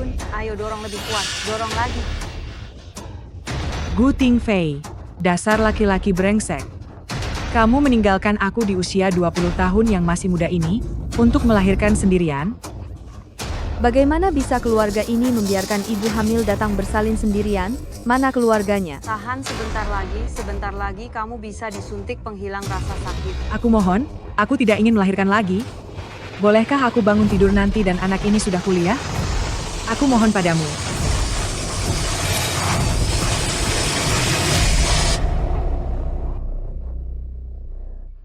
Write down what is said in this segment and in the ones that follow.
Yun, ayo dorong lebih kuat, dorong lagi. Gu Tingfei, dasar laki-laki brengsek. Kamu meninggalkan aku di usia 20 tahun yang masih muda ini, untuk melahirkan sendirian? Bagaimana bisa keluarga ini membiarkan ibu hamil datang bersalin sendirian? Mana keluarganya? Tahan sebentar lagi kamu bisa disuntik penghilang rasa sakit. Aku mohon, aku tidak ingin melahirkan lagi. Bolehkah aku bangun tidur nanti dan anak ini sudah kuliah? Aku mohon padamu.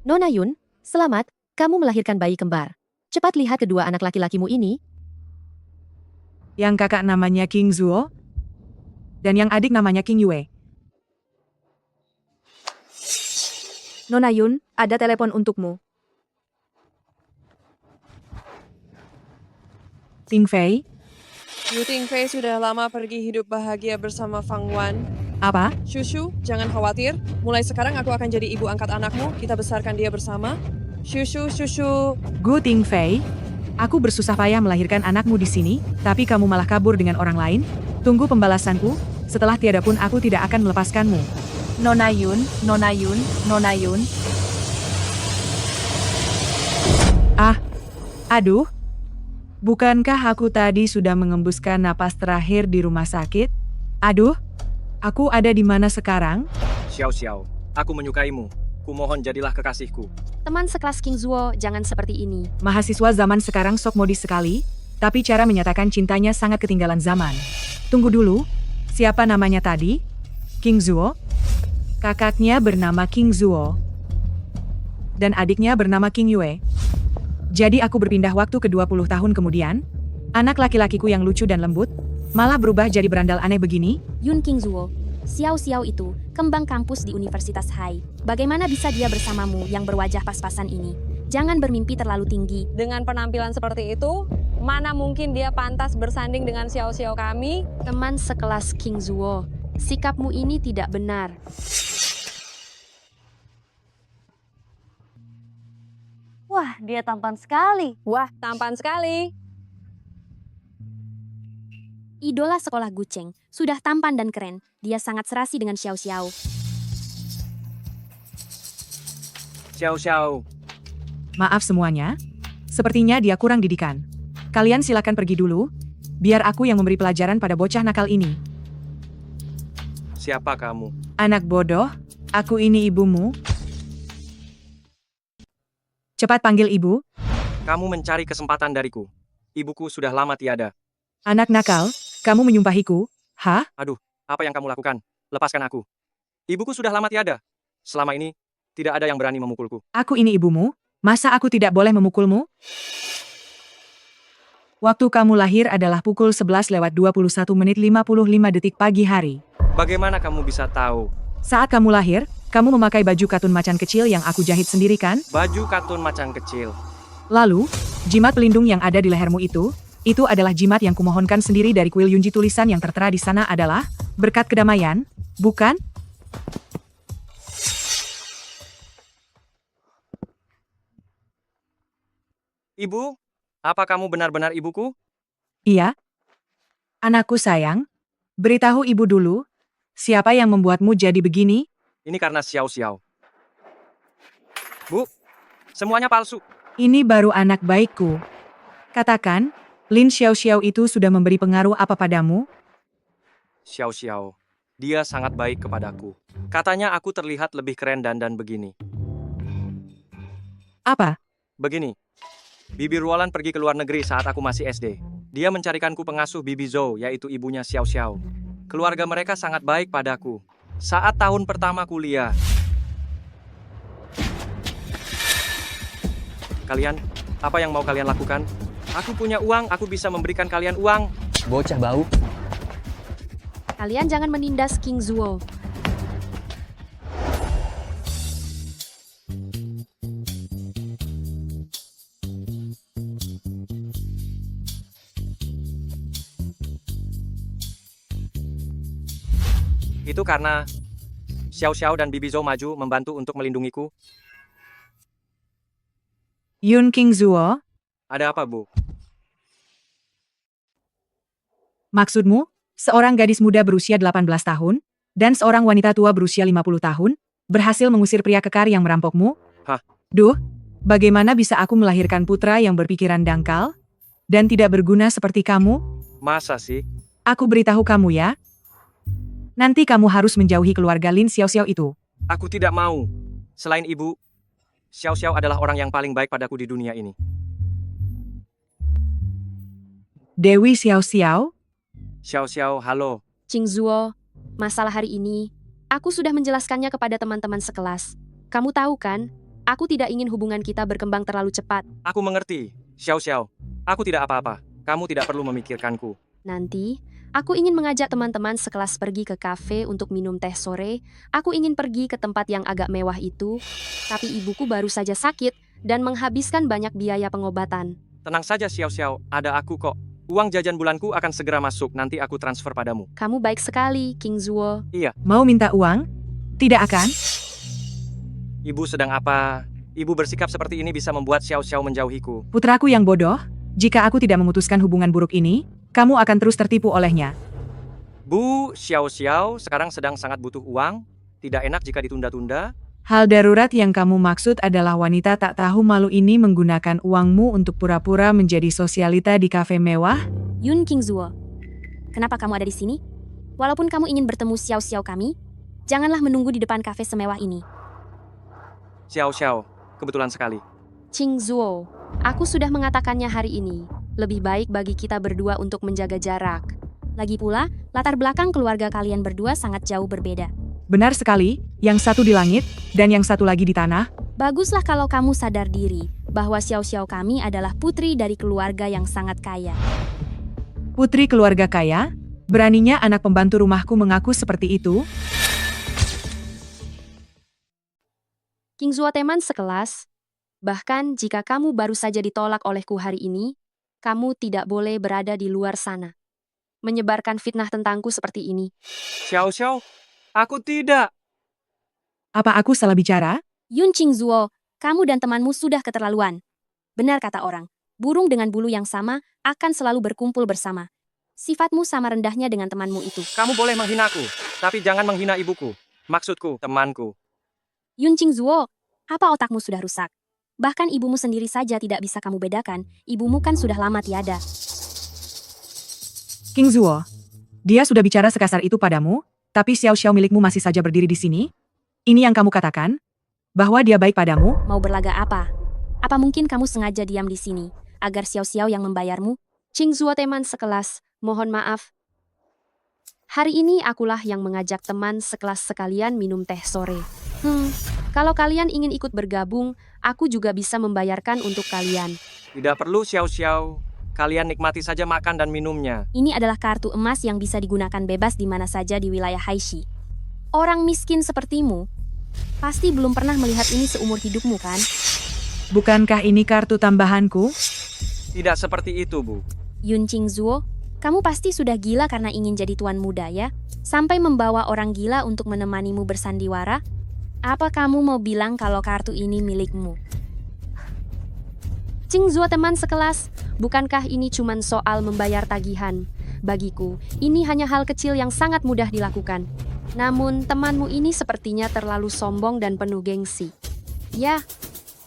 Nona Yun, selamat, kamu melahirkan bayi kembar. Cepat lihat kedua anak laki-lakimu ini. Yang kakak namanya King Zuo, dan yang adik namanya King Yue. Nona Yun, ada telepon untukmu. Tingfei, Yu Tingfei sudah lama pergi hidup bahagia bersama Fang Wan. apa? Shushu, jangan khawatir. Mulai sekarang aku akan jadi ibu angkat anakmu. Kita besarkan dia bersama. Shushu, Shushu. Gu Tingfei, aku bersusah payah melahirkan anakmu di sini, tapi kamu malah kabur dengan orang lain. Tunggu pembalasanku, setelah tiada pun aku tidak akan melepaskanmu. Nona Yun, Nona Yun, Nona Yun. Aduh, bukankah aku tadi sudah mengembuskan napas terakhir di rumah sakit? Aduh, aku ada di mana sekarang? Xiao Xiao, aku menyukaimu. Kumohon jadilah kekasihku. Teman sekelas King Zuo, jangan seperti ini. Mahasiswa zaman sekarang sok modis sekali, tapi cara menyatakan cintanya sangat ketinggalan zaman. Tunggu dulu, siapa namanya tadi? King Zuo? Kakaknya bernama King Zuo. Dan adiknya bernama King Yue. Jadi aku berpindah waktu ke 20 tahun kemudian, anak laki-lakiku yang lucu dan lembut, malah berubah jadi berandal aneh begini. Yun King Zuo, Xiao Xiao itu, kembang kampus di Universitas Hai. Bagaimana bisa dia bersamamu yang berwajah pas-pasan ini? Jangan bermimpi terlalu tinggi. Dengan penampilan seperti itu, mana mungkin dia pantas bersanding dengan Xiao-Xiao kami? Teman sekelas King Zuo, sikapmu ini tidak benar. Wah, dia tampan sekali. Wah, tampan sekali. Idola sekolah Guceng, sudah tampan dan keren. Dia sangat serasi dengan Xiao Xiao. Xiao Xiao, Maaf semuanya, sepertinya dia kurang didikan. Kalian silakan pergi dulu, biar aku yang memberi pelajaran pada bocah nakal ini. siapa kamu? Anak bodoh, aku ini ibumu. Cepat panggil ibu. Kamu mencari kesempatan dariku. Ibuku sudah lama tiada. Anak nakal, kamu menyumpahiku. Hah? Apa yang kamu lakukan? Lepaskan aku. Ibuku sudah lama tiada. Selama ini, tidak ada yang berani memukulku. Aku ini ibumu, masa aku tidak boleh memukulmu? Waktu kamu lahir adalah pukul 11:21:55 pagi hari. Bagaimana kamu bisa tahu? Saat kamu lahir, kamu memakai baju katun macan kecil yang aku jahit sendiri kan? Baju katun macan kecil. Lalu, jimat pelindung yang ada di lehermu itu adalah jimat yang kumohonkan sendiri dari kuil Yunji. Tulisan yang tertera di sana adalah, berkat kedamaian, bukan? Ibu, apa kamu benar-benar ibuku? Iya. Anakku sayang, beritahu ibu dulu, siapa yang membuatmu jadi begini? Ini karena Xiao Xiao. Bu, semuanya palsu. Ini baru anak baikku. Katakan, Lin Xiao Xiao itu sudah memberi pengaruh apa padamu? Xiao Xiao, dia sangat baik kepadaku. Katanya aku terlihat lebih keren dan begini. Apa? Begini, Bibi Ruolan pergi ke luar negeri saat aku masih SD. Dia mencarikanku pengasuh Bibi Zhou, yaitu ibunya Xiao Xiao. Keluarga mereka sangat baik padaku. Saat tahun pertama kuliah. Kalian, apa yang mau kalian lakukan? Aku punya uang, aku bisa memberikan kalian uang. Bocah bau. Kalian jangan menindas King Zuo. Itu karena Xiao Xiao dan Bibi Zhou maju membantu untuk melindungiku. Yun King Zuo? Ada apa, Bu? Maksudmu, seorang gadis muda berusia 18 tahun, dan seorang wanita tua berusia 50 tahun, berhasil mengusir pria kekar yang merampokmu? Hah? Duh, bagaimana bisa aku melahirkan putra yang berpikiran dangkal? Dan tidak berguna seperti kamu? Masa sih? Aku beritahu kamu ya. Nanti kamu harus menjauhi keluarga Lin Xiaoxiao itu. Aku tidak mau. Selain ibu, Xiao Xiao adalah orang yang paling baik padaku di dunia ini. Dewi Xiaoxiao? Xiao Xiao, halo. Qingzuo, masalah hari ini, aku sudah menjelaskannya kepada teman-teman sekelas. Kamu tahu kan, aku tidak ingin hubungan kita berkembang terlalu cepat. Aku mengerti. Xiao Xiao, aku tidak apa-apa. Kamu tidak perlu memikirkanku. Nanti, aku ingin mengajak teman-teman sekelas pergi ke kafe untuk minum teh sore. Aku ingin pergi ke tempat yang agak mewah itu, tapi ibuku baru saja sakit dan menghabiskan banyak biaya pengobatan. Tenang saja Xiao Xiao, ada aku kok. Uang jajan bulanku akan segera masuk, nanti aku transfer padamu. Kamu baik sekali, Qingzuo. Mau minta uang? Tidak akan? Ibu sedang apa? Ibu bersikap seperti ini bisa membuat Xiao Xiao menjauhiku. Putraku yang bodoh, jika aku tidak memutuskan hubungan buruk ini, kamu akan terus tertipu olehnya. Bu, Xiao Xiao sekarang sedang sangat butuh uang. Tidak enak jika ditunda-tunda. Hal darurat yang kamu maksud adalah wanita tak tahu malu ini menggunakan uangmu untuk pura-pura menjadi sosialita di kafe mewah? Yun Qingzuo, kenapa kamu ada di sini? Walaupun kamu ingin bertemu Xiao kami, janganlah menunggu di depan kafe semewah ini. Xiao Xiao, kebetulan sekali. Qingzuo, aku sudah mengatakannya hari ini. Lebih baik bagi kita berdua untuk menjaga jarak. Lagi pula, latar belakang keluarga kalian berdua sangat jauh berbeda. Benar sekali, yang satu di langit, dan yang satu lagi di tanah. Baguslah kalau kamu sadar diri bahwa Xiao kami adalah putri dari keluarga yang sangat kaya. Putri keluarga kaya? Beraninya anak pembantu rumahku mengaku seperti itu? Qingzuo teman sekelas, bahkan jika kamu baru saja ditolak olehku hari ini, kamu tidak boleh berada di luar sana. Menyebarkan fitnah tentangku seperti ini. Xiao Xiao, aku tidak. Apa aku salah bicara? Yun Qingzuo, kamu dan temanmu sudah keterlaluan. Benar kata orang, burung dengan bulu yang sama akan selalu berkumpul bersama. Sifatmu sama rendahnya dengan temanmu itu. Kamu boleh menghinaku, tapi jangan menghina ibuku. Maksudku, temanku. Yun Qingzuo, apa otakmu sudah rusak? Bahkan ibumu sendiri saja tidak bisa kamu bedakan. Ibumu kan sudah lama tiada. Qingzuo, dia sudah bicara sekasar itu padamu, tapi Xiao Xiao milikmu masih saja berdiri di sini? Ini yang kamu katakan? Bahwa dia baik padamu? Mau berlaga apa? Apa mungkin kamu sengaja diam di sini, agar Xiao yang membayarmu? Qingzuo teman sekelas, mohon maaf. Hari ini akulah yang mengajak teman sekelas sekalian minum teh sore. Kalau kalian ingin ikut bergabung, aku juga bisa membayarkan untuk kalian. Tidak perlu Xiao Xiao. Kalian nikmati saja makan dan minumnya. Ini adalah kartu emas yang bisa digunakan bebas di mana saja di wilayah Haishi. Orang miskin sepertimu, pasti belum pernah melihat ini seumur hidupmu kan? Bukankah ini kartu tambahanku? Tidak seperti itu, Bu. Yun Qingzuo, kamu pasti sudah gila karena ingin jadi tuan muda ya? Sampai membawa orang gila untuk menemanimu bersandiwara? Apa kamu mau bilang kalau kartu ini milikmu? Qingzuo teman sekelas, bukankah ini cuma soal membayar tagihan? Bagiku, ini hanya hal kecil yang sangat mudah dilakukan. Namun, temanmu ini sepertinya terlalu sombong dan penuh gengsi. Ya,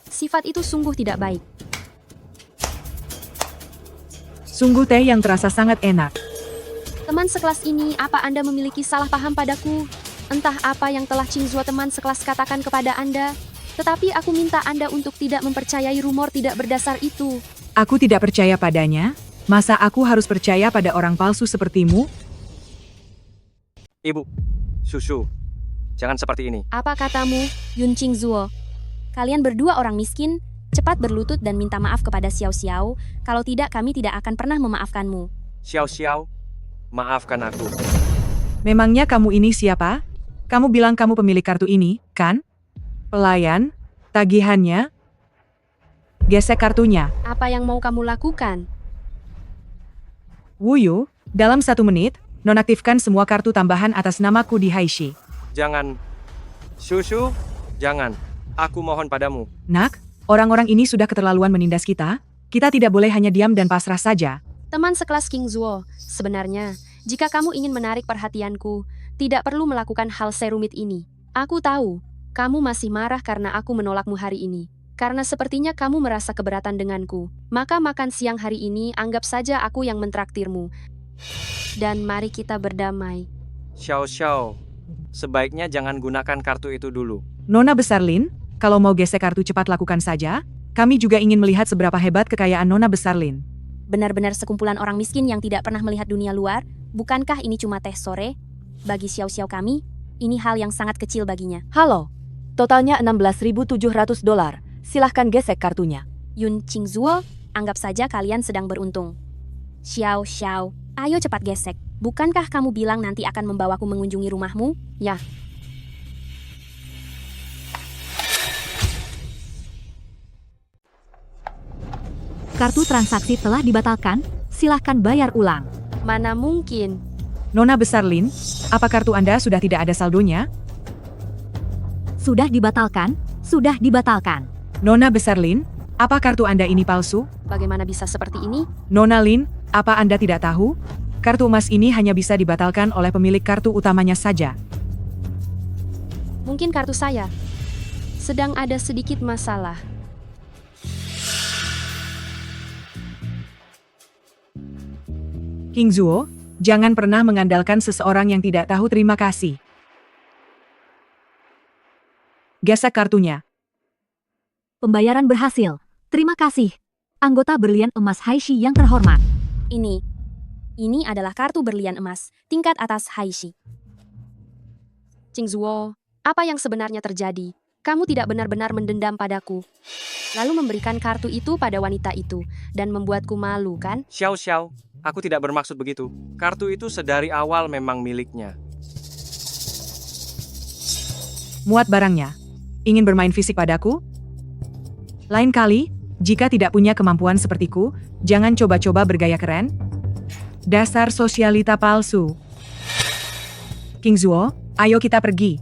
sifat itu sungguh tidak baik. Sungguh teh yang terasa sangat enak. Teman sekelas ini, apa Anda memiliki salah paham padaku? Entah apa yang telah Qingzuo teman sekelas katakan kepada Anda. Tetapi aku minta Anda untuk tidak mempercayai rumor tidak berdasar itu. Aku tidak percaya padanya. Masa aku harus percaya pada orang palsu sepertimu? Ibu, susu. Jangan seperti ini. Apa katamu, Yun Qingzuo? Kalian berdua orang miskin, cepat berlutut dan minta maaf kepada Xiao. Kalau tidak, kami tidak akan pernah memaafkanmu. Xiao Xiao, maafkan aku. Memangnya kamu ini siapa? Kamu bilang kamu pemilik kartu ini, kan? Pelayan, tagihannya, gesek kartunya. Apa yang mau kamu lakukan? Wuyu, dalam 1 menit, nonaktifkan semua kartu tambahan atas namaku di Haishi. Jangan. Susu, jangan. Aku mohon padamu. Nak, orang-orang ini sudah keterlaluan menindas kita. Kita tidak boleh hanya diam dan pasrah saja. Teman sekelas King Zuo, sebenarnya, jika kamu ingin menarik perhatianku, tidak perlu melakukan hal serumit ini. Aku tahu, kamu masih marah karena aku menolakmu hari ini. Karena sepertinya kamu merasa keberatan denganku, maka makan siang hari ini anggap saja aku yang mentraktirmu. Dan mari kita berdamai. Xiao Xiao, sebaiknya jangan gunakan kartu itu dulu. Nona besar Lin, kalau mau gesek kartu cepat lakukan saja. Kami juga ingin melihat seberapa hebat kekayaan Nona besar Lin. Benar-benar sekumpulan orang miskin yang tidak pernah melihat dunia luar, bukankah ini cuma teh sore? Bagi xiao-xiao kami, ini hal yang sangat kecil baginya. Halo, totalnya $16.700. Silahkan gesek kartunya. Yun Qingzuo, anggap saja kalian sedang beruntung. Xiao Xiao, ayo cepat gesek. Bukankah kamu bilang nanti akan membawaku mengunjungi rumahmu? Ya. Kartu transaksi telah dibatalkan, silahkan bayar ulang. Mana mungkin? Nona besar Lin, apa kartu Anda sudah tidak ada saldonya? Sudah dibatalkan, sudah dibatalkan. Nona besar Lin, apa kartu Anda ini palsu? Bagaimana bisa seperti ini? Nona Lin, apa Anda tidak tahu? Kartu emas ini hanya bisa dibatalkan oleh pemilik kartu utamanya saja. Mungkin kartu saya sedang ada sedikit masalah. King Zuo, jangan pernah mengandalkan seseorang yang tidak tahu terima kasih. Gesek kartunya. Pembayaran berhasil. Terima kasih. Anggota berlian emas Haishi yang terhormat. Ini adalah kartu berlian emas tingkat atas Haishi. Qingzuo, apa yang sebenarnya terjadi? Kamu tidak benar-benar mendendam padaku, lalu memberikan kartu itu pada wanita itu, dan membuatku malu, kan? Xiao Xiao, aku tidak bermaksud begitu. Kartu itu sedari awal memang miliknya. Muat barangnya. Ingin bermain fisik padaku? Lain kali, jika tidak punya kemampuan sepertiku, jangan coba-coba bergaya keren. Dasar sosialita palsu. King Zuo, ayo kita pergi.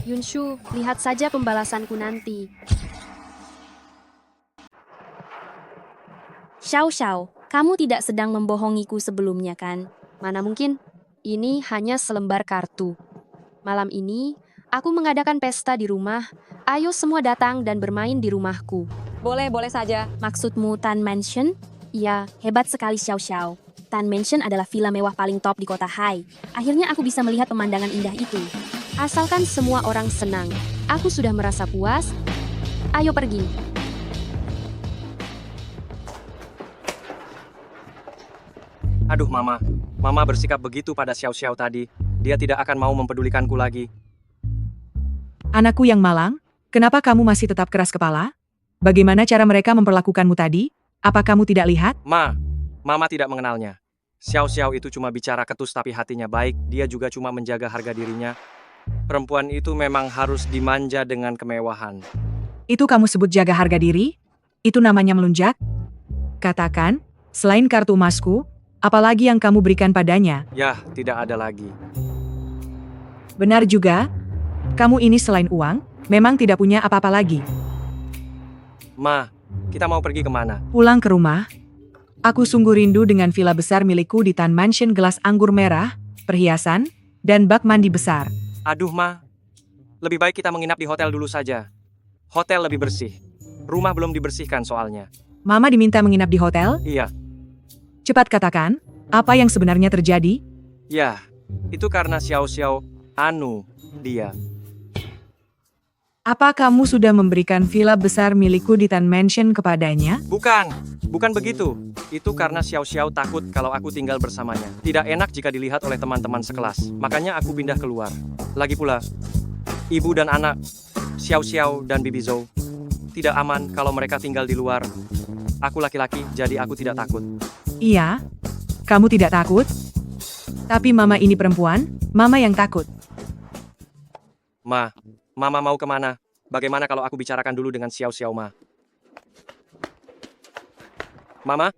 Yunshu, lihat saja pembalasanku nanti. Xiao Xiao, kamu tidak sedang membohongiku sebelumnya, kan? Mana mungkin? Ini hanya selembar kartu. Malam ini, aku mengadakan pesta di rumah. Ayo semua datang dan bermain di rumahku. Boleh saja. Maksudmu Tan Mansion? Ya, hebat sekali Xiao Xiao. Tan Mansion adalah villa mewah paling top di kota Hai. Akhirnya aku bisa melihat pemandangan indah itu. Asalkan semua orang senang. Aku sudah merasa puas. Ayo pergi. Aduh Mama, Mama bersikap begitu pada Xiao Xiao tadi. Dia tidak akan mau mempedulikanku lagi. Anakku yang malang, kenapa kamu masih tetap keras kepala? Bagaimana cara mereka memperlakukanmu tadi? Apa kamu tidak lihat? Mama tidak mengenalnya. Xiao Xiao itu cuma bicara ketus tapi hatinya baik. Dia juga cuma menjaga harga dirinya. Perempuan itu memang harus dimanja dengan kemewahan. Itu kamu sebut jaga harga diri? Itu namanya melunjak? Katakan, selain kartu emasku, apalagi yang kamu berikan padanya? Yah, tidak ada lagi. Benar juga, kamu ini selain uang, memang tidak punya apa-apa lagi. Ma, kita mau pergi kemana? Pulang ke rumah. Aku sungguh rindu dengan villa besar milikku di Tan Mansion, gelas anggur merah, perhiasan, dan bak mandi besar. Aduh Ma, lebih baik kita menginap di hotel dulu saja. Hotel lebih bersih. Rumah belum dibersihkan soalnya. Mama diminta menginap di hotel? Iya, Cepat katakan, apa yang sebenarnya terjadi? ya, itu karena Xiao Xiao, dia. Apa kamu sudah memberikan villa besar milikku di Tan Mansion kepadanya? Bukan begitu. Itu karena Xiao Xiao takut kalau aku tinggal bersamanya. Tidak enak jika dilihat oleh teman-teman sekelas. Makanya aku pindah keluar. Lagi pula, ibu dan anak, Xiao Xiao dan Bibi Zhou, tidak aman kalau mereka tinggal di luar. Aku laki-laki, jadi aku tidak takut. Iya, kamu tidak takut? Tapi mama ini perempuan, mama yang takut. Mama mau kemana? Bagaimana kalau aku bicarakan dulu dengan Xiao Xiao, Ma? Mama,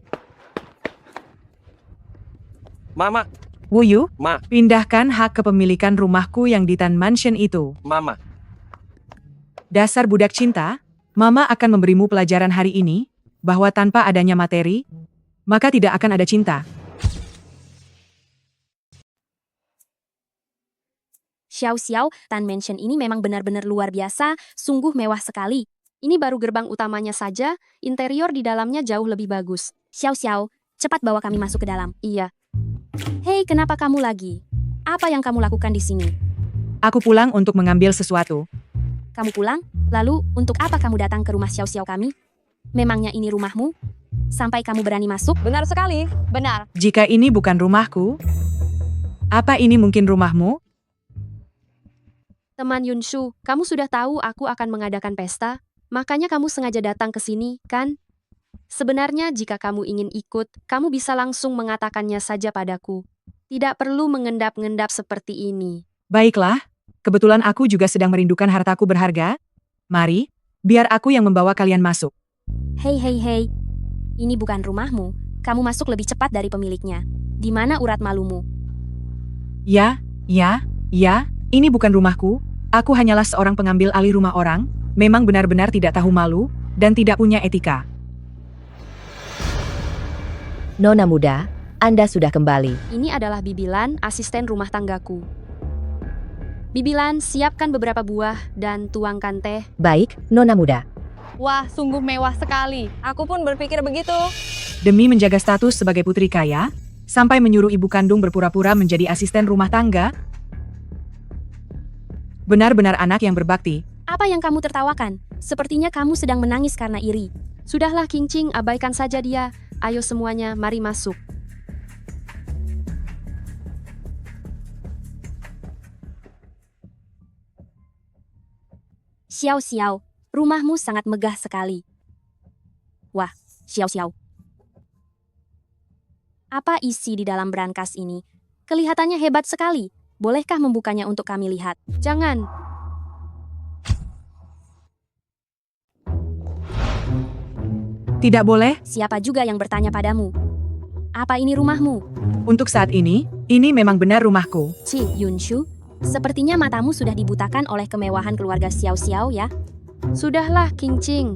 Wuyu, Ma, pindahkan hak kepemilikan rumahku yang di Tan Mansion itu. Mama. Dasar budak cinta, mama akan memberimu pelajaran hari ini. bahwa tanpa adanya materi, maka tidak akan ada cinta. Xiao Xiao, Tan Mansion ini memang benar-benar luar biasa, sungguh mewah sekali. Ini baru gerbang utamanya saja, interior di dalamnya jauh lebih bagus. Xiao Xiao, cepat bawa kami masuk ke dalam. Iya. Hei, kenapa kamu lagi? Apa yang kamu lakukan di sini? Aku pulang untuk mengambil sesuatu. Kamu pulang? Lalu, untuk apa kamu datang ke rumah Xiao Xiao kami? Memangnya ini rumahmu? Sampai kamu berani masuk? Benar sekali, benar. Jika ini bukan rumahku, apa ini mungkin rumahmu? Teman Yunshu, kamu sudah tahu aku akan mengadakan pesta, makanya kamu sengaja datang ke sini, kan? Sebenarnya jika kamu ingin ikut, kamu bisa langsung mengatakannya saja padaku. Tidak perlu mengendap-ngendap seperti ini. Baiklah, kebetulan aku juga sedang merindukan hartaku berharga. Mari, biar aku yang membawa kalian masuk. Hei hei hei, ini bukan rumahmu, kamu masuk lebih cepat dari pemiliknya. Di mana urat malumu? Ya, ini bukan rumahku. Aku hanyalah seorang pengambil alih rumah orang, memang benar-benar tidak tahu malu, dan tidak punya etika. Nona muda, Anda sudah kembali. Ini adalah Bibilan, asisten rumah tanggaku. Bibilan, siapkan beberapa buah dan tuangkan teh. Baik, Nona muda. Wah, sungguh mewah sekali. Aku pun berpikir begitu. Demi menjaga status sebagai putri kaya, sampai menyuruh ibu kandung berpura-pura menjadi asisten rumah tangga. Benar-benar anak yang berbakti. Apa yang kamu tertawakan? Sepertinya kamu sedang menangis karena iri. Sudahlah King Ching, abaikan saja dia. Ayo semuanya, mari masuk. Xiao Xiao, rumahmu sangat megah sekali. Wah, Xiao Xiao. Apa isi di dalam brankas ini? Kelihatannya hebat sekali. Bolehkah membukanya untuk kami lihat? Jangan. Tidak boleh? Siapa juga yang bertanya padamu? Apa ini rumahmu? Untuk saat ini memang benar rumahku. Ci Yunshu, sepertinya matamu sudah dibutakan oleh kemewahan keluarga Xiao Xiao ya. Sudahlah King Ching.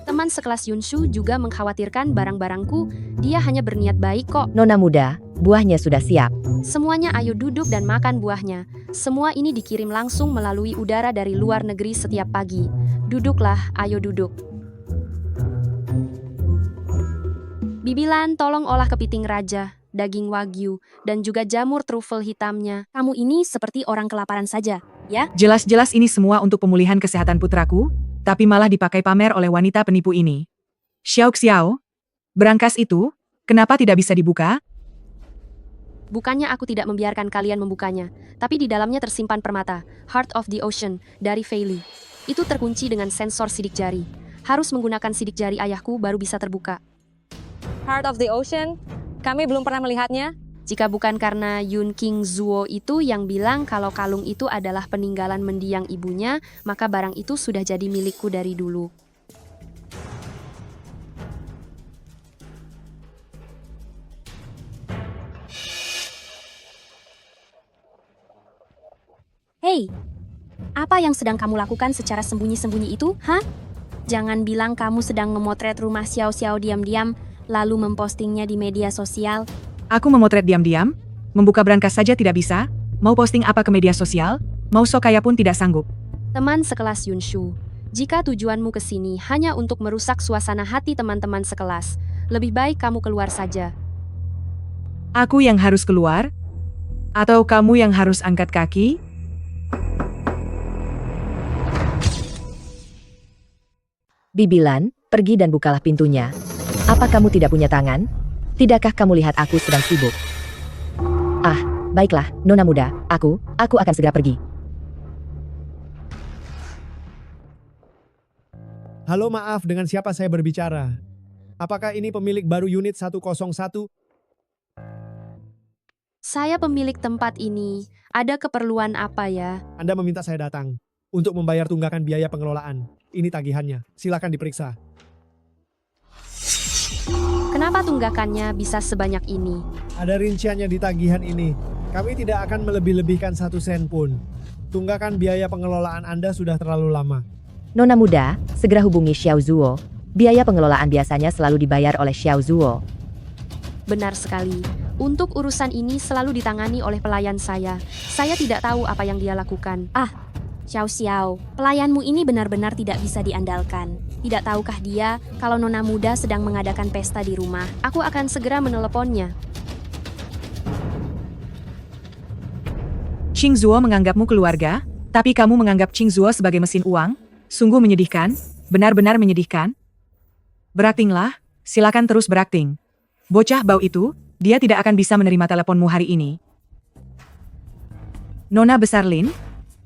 Teman sekelas Yunshu juga mengkhawatirkan barang-barangku. Dia hanya berniat baik kok. Nona muda, buahnya sudah siap. Semuanya ayo duduk dan makan buahnya. Semua ini dikirim langsung melalui udara dari luar negeri setiap pagi. Duduklah, ayo duduk. Bibilan, tolong olah kepiting raja, daging wagyu, dan juga jamur trufel hitamnya. Kamu ini seperti orang kelaparan saja, ya? Jelas-jelas ini semua untuk pemulihan kesehatan putraku, tapi malah dipakai pamer oleh wanita penipu ini. Xiao Xiao, brankas itu, kenapa tidak bisa dibuka? Bukannya aku tidak membiarkan kalian membukanya, tapi di dalamnya tersimpan permata, Heart of the Ocean, dari Fei Li. Itu terkunci dengan sensor sidik jari. Harus menggunakan sidik jari ayahku baru bisa terbuka. Heart of the Ocean, kami belum pernah melihatnya. Jika bukan karena Yun King Zuo itu yang bilang kalau kalung itu adalah peninggalan mendiang ibunya, maka barang itu sudah jadi milikku dari dulu. Hei, apa yang sedang kamu lakukan secara sembunyi-sembunyi itu, ha? Jangan bilang kamu sedang memotret rumah Xiao Xiao diam-diam, lalu mempostingnya di media sosial. Aku memotret diam-diam, membuka brankas saja tidak bisa, mau posting apa ke media sosial, mau sok kaya pun tidak sanggup. Teman sekelas Yunshu, jika tujuanmu ke sini hanya untuk merusak suasana hati teman-teman sekelas, lebih baik kamu keluar saja. Aku yang harus keluar? Atau kamu yang harus angkat kaki? Bibilan, pergi dan bukalah pintunya. Apa kamu tidak punya tangan? Tidakkah kamu lihat aku sedang sibuk? Ah, baiklah, Nona muda, aku akan segera pergi. Halo, maaf, dengan siapa saya berbicara? Apakah ini pemilik baru unit 101? Saya pemilik tempat ini. Ada keperluan apa ya? Anda meminta saya datang untuk membayar tunggakan biaya pengelolaan. Ini tagihannya, silakan diperiksa. Kenapa tunggakannya bisa sebanyak ini? Ada rinciannya di tagihan ini. Kami tidak akan melebih-lebihkan 1 sen pun. Tunggakan biaya pengelolaan Anda sudah terlalu lama. Nona muda, segera hubungi Xiao Zuo Biaya pengelolaan biasanya selalu dibayar oleh Xiao Zuo. Benar sekali. Untuk urusan ini selalu ditangani oleh pelayan saya. Saya tidak tahu apa yang dia lakukan. Xiao Xiao, pelayanmu ini benar-benar tidak bisa diandalkan. Tidak tahukah dia kalau nona muda sedang mengadakan pesta di rumah? Aku akan segera meneleponnya. Qing Zuo menganggapmu keluarga, tapi kamu menganggap Qing Zuo sebagai mesin uang? Sungguh menyedihkan, benar-benar menyedihkan. Beraktinglah, silakan terus berakting. Bocah bau itu, dia tidak akan bisa menerima teleponmu hari ini. Nona besar Lin,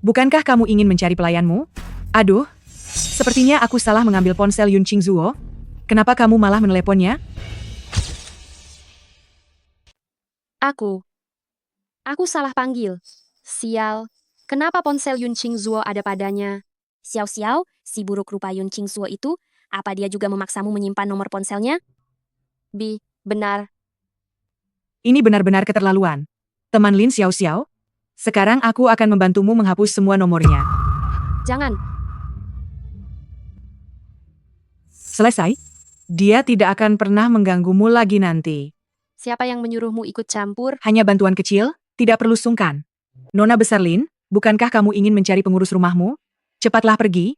bukankah kamu ingin mencari pelayanmu? Aduh, sepertinya aku salah mengambil ponsel Yun Qing Zuo. Kenapa kamu malah meneleponnya? Aku salah panggil. Sial, kenapa ponsel Yun Qing Zuo ada padanya? Xiao Xiao, si buruk rupa Yun Qing Zuo itu, apa dia juga memaksamu menyimpan nomor ponselnya? Benar. Ini benar-benar keterlaluan. Teman Lin Xiao Xiao, sekarang aku akan membantumu menghapus semua nomornya. Jangan. Selesai? Dia tidak akan pernah mengganggumu lagi nanti. Siapa yang menyuruhmu ikut campur? Hanya bantuan kecil, tidak perlu sungkan. Nona besar Lin, bukankah kamu ingin mencari pengurus rumahmu? Cepatlah pergi.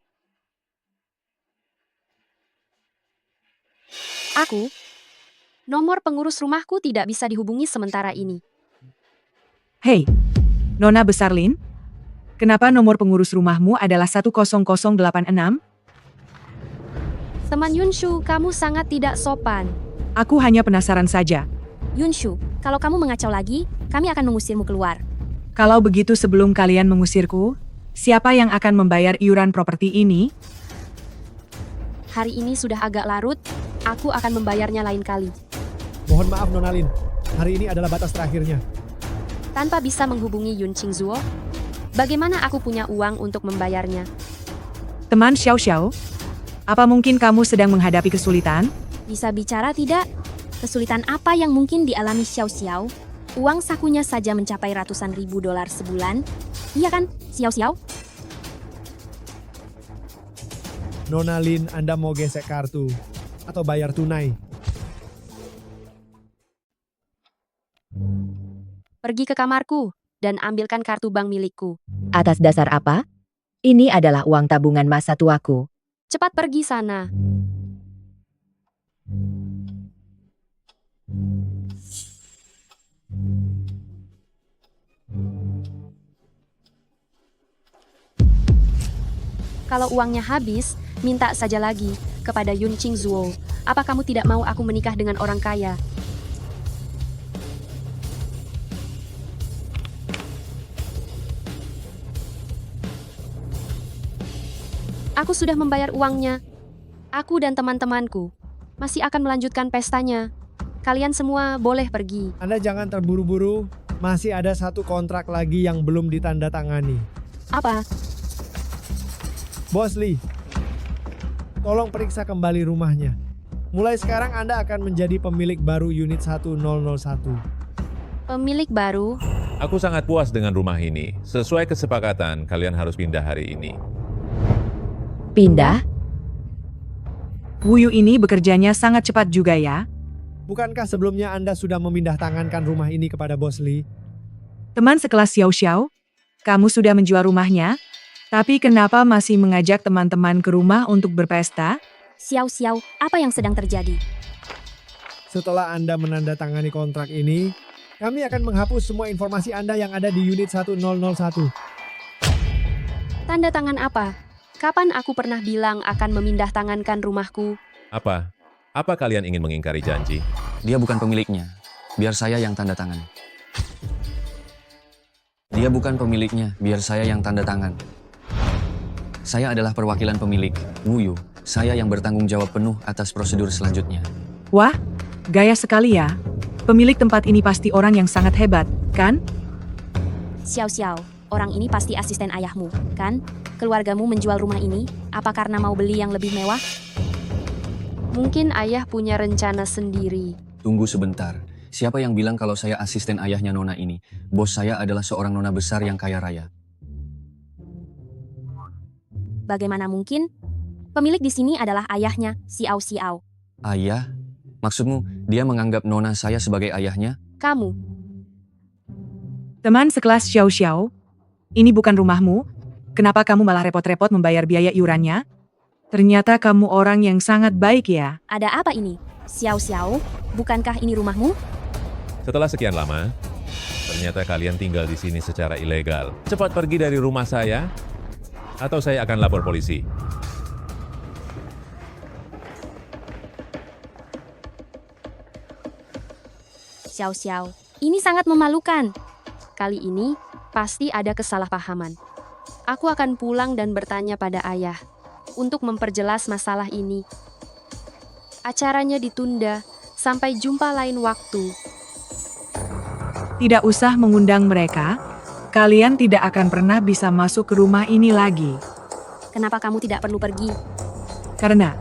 Nomor pengurus rumahku tidak bisa dihubungi sementara ini. Hei, Nona besar Lin, kenapa nomor pengurus rumahmu adalah 10086? Teman Yunshu, kamu sangat tidak sopan. Aku hanya penasaran saja. Yunshu, kalau kamu mengacau lagi, kami akan mengusirmu keluar. Kalau begitu sebelum kalian mengusirku, siapa yang akan membayar iuran properti ini? Hari ini sudah agak larut, aku akan membayarnya lain kali. Mohon maaf Nona Lin, hari ini adalah batas terakhirnya. Tanpa bisa menghubungi Yun Qing Zuo, bagaimana aku punya uang untuk membayarnya? Teman Xiao Xiao, apa mungkin kamu sedang menghadapi kesulitan? Bisa bicara tidak? Kesulitan apa yang mungkin dialami Xiao Xiao? Uang sakunya saja mencapai ratusan ribu dolar sebulan. Iya kan, Xiao Xiao? Nona Lin, Anda mau gesek kartu atau bayar tunai? Pergi ke kamarku dan ambilkan kartu bank milikku. Atas dasar apa? Ini adalah uang tabungan masa tuaku. Cepat pergi sana. Kalau uangnya habis, minta saja lagi kepada Yun Qing Zuo. Apa kamu tidak mau aku menikah dengan orang kaya? Aku sudah membayar uangnya. Aku dan teman-temanku masih akan melanjutkan pestanya. Kalian semua boleh pergi. Anda jangan terburu-buru, masih ada satu kontrak lagi yang belum ditandatangani. Apa? Bos Lee, tolong periksa kembali rumahnya. Mulai sekarang Anda akan menjadi pemilik baru unit 1001. Pemilik baru? Aku sangat puas dengan rumah ini. Sesuai kesepakatan, kalian harus pindah hari ini. Pindah? Wuyu ini bekerjanya sangat cepat juga ya. Bukankah sebelumnya Anda sudah memindah tangankan rumah ini kepada Bos Lee? Teman sekelas Xiao Xiao, kamu sudah menjual rumahnya? Tapi kenapa masih mengajak teman-teman ke rumah untuk berpesta? Xiao Xiao, apa yang sedang terjadi? Setelah Anda menandatangani kontrak ini, kami akan menghapus semua informasi Anda yang ada di unit 1001. Tanda tangan apa? Kapan aku pernah bilang akan memindah tangankan rumahku? Apa? Apa kalian ingin mengingkari janji? Dia bukan pemiliknya. Biar saya yang tanda tangan. Dia bukan pemiliknya. Biar saya yang tanda tangan. Saya adalah perwakilan pemilik, Wuyu. Saya yang bertanggung jawab penuh atas prosedur selanjutnya. Wah, gaya sekali ya. Pemilik tempat ini pasti orang yang sangat hebat, kan? Xiao Xiao, orang ini pasti asisten ayahmu, kan? Keluargamu menjual rumah ini, apa karena mau beli yang lebih mewah? Mungkin ayah punya rencana sendiri. Tunggu sebentar. Siapa yang bilang kalau saya asisten ayahnya Nona ini? Bos saya adalah seorang nona besar yang kaya raya. Bagaimana mungkin? Pemilik di sini adalah ayahnya, Xiao Xiao. Ayah? Maksudmu, dia menganggap nona saya sebagai ayahnya? Kamu, Teman sekelas Xiao Xiao, ini bukan rumahmu. Kenapa kamu malah repot-repot membayar biaya iurannya? Ternyata kamu orang yang sangat baik ya. ada apa ini? Xiao Xiao, bukankah ini rumahmu? Setelah sekian lama, ternyata kalian tinggal di sini secara ilegal. Cepat pergi dari rumah saya, atau saya akan lapor polisi. Xiao Xiao, ini sangat memalukan. Kali ini, pasti ada kesalahpahaman. Aku akan pulang dan bertanya pada ayah untuk memperjelas masalah ini. Acaranya ditunda, sampai jumpa lain waktu. Tidak usah mengundang mereka. Kalian tidak akan pernah bisa masuk ke rumah ini lagi. Kenapa kamu tidak perlu pergi? Karena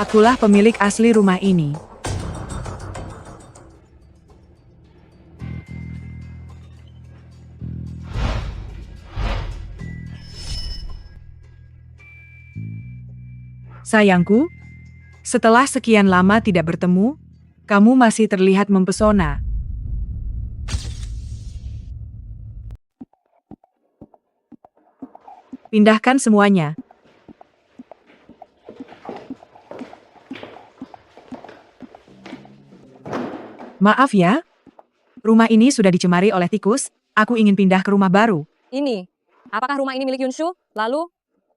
akulah pemilik asli rumah ini. Sayangku, setelah sekian lama tidak bertemu, kamu masih terlihat mempesona. Pindahkan semuanya. Maaf ya, rumah ini sudah dicemari oleh tikus. Aku ingin pindah ke rumah baru. Ini, apakah rumah ini milik Yunshu? Lalu,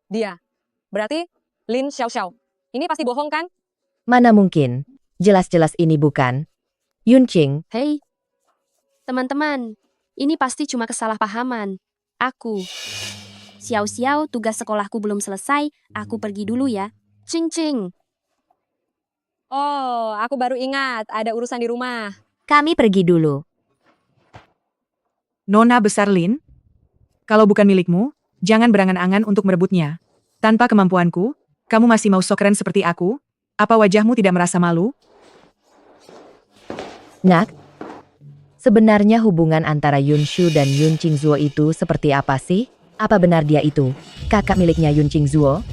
dia. Berarti, Lin Xiao Xiao. Ini pasti bohong kan? Mana mungkin? Jelas-jelas ini bukan. Yunqing, Hei, teman-teman, ini pasti cuma kesalahpahaman. Aku. Xiao Xiao, tugas sekolahku belum selesai. Aku pergi dulu ya. Cing cing. Oh, aku baru ingat ada urusan di rumah. Kami pergi dulu. Nona besar Lin, kalau bukan milikmu, jangan berangan-angan untuk merebutnya. Tanpa kemampuanku, kamu masih mau sok keren seperti aku? Apa wajahmu tidak merasa malu? Nak, sebenarnya hubungan antara Yunshu dan Yun Qingzuo itu seperti apa sih? Apa benar dia itu kakak miliknya Yun Qingzuo?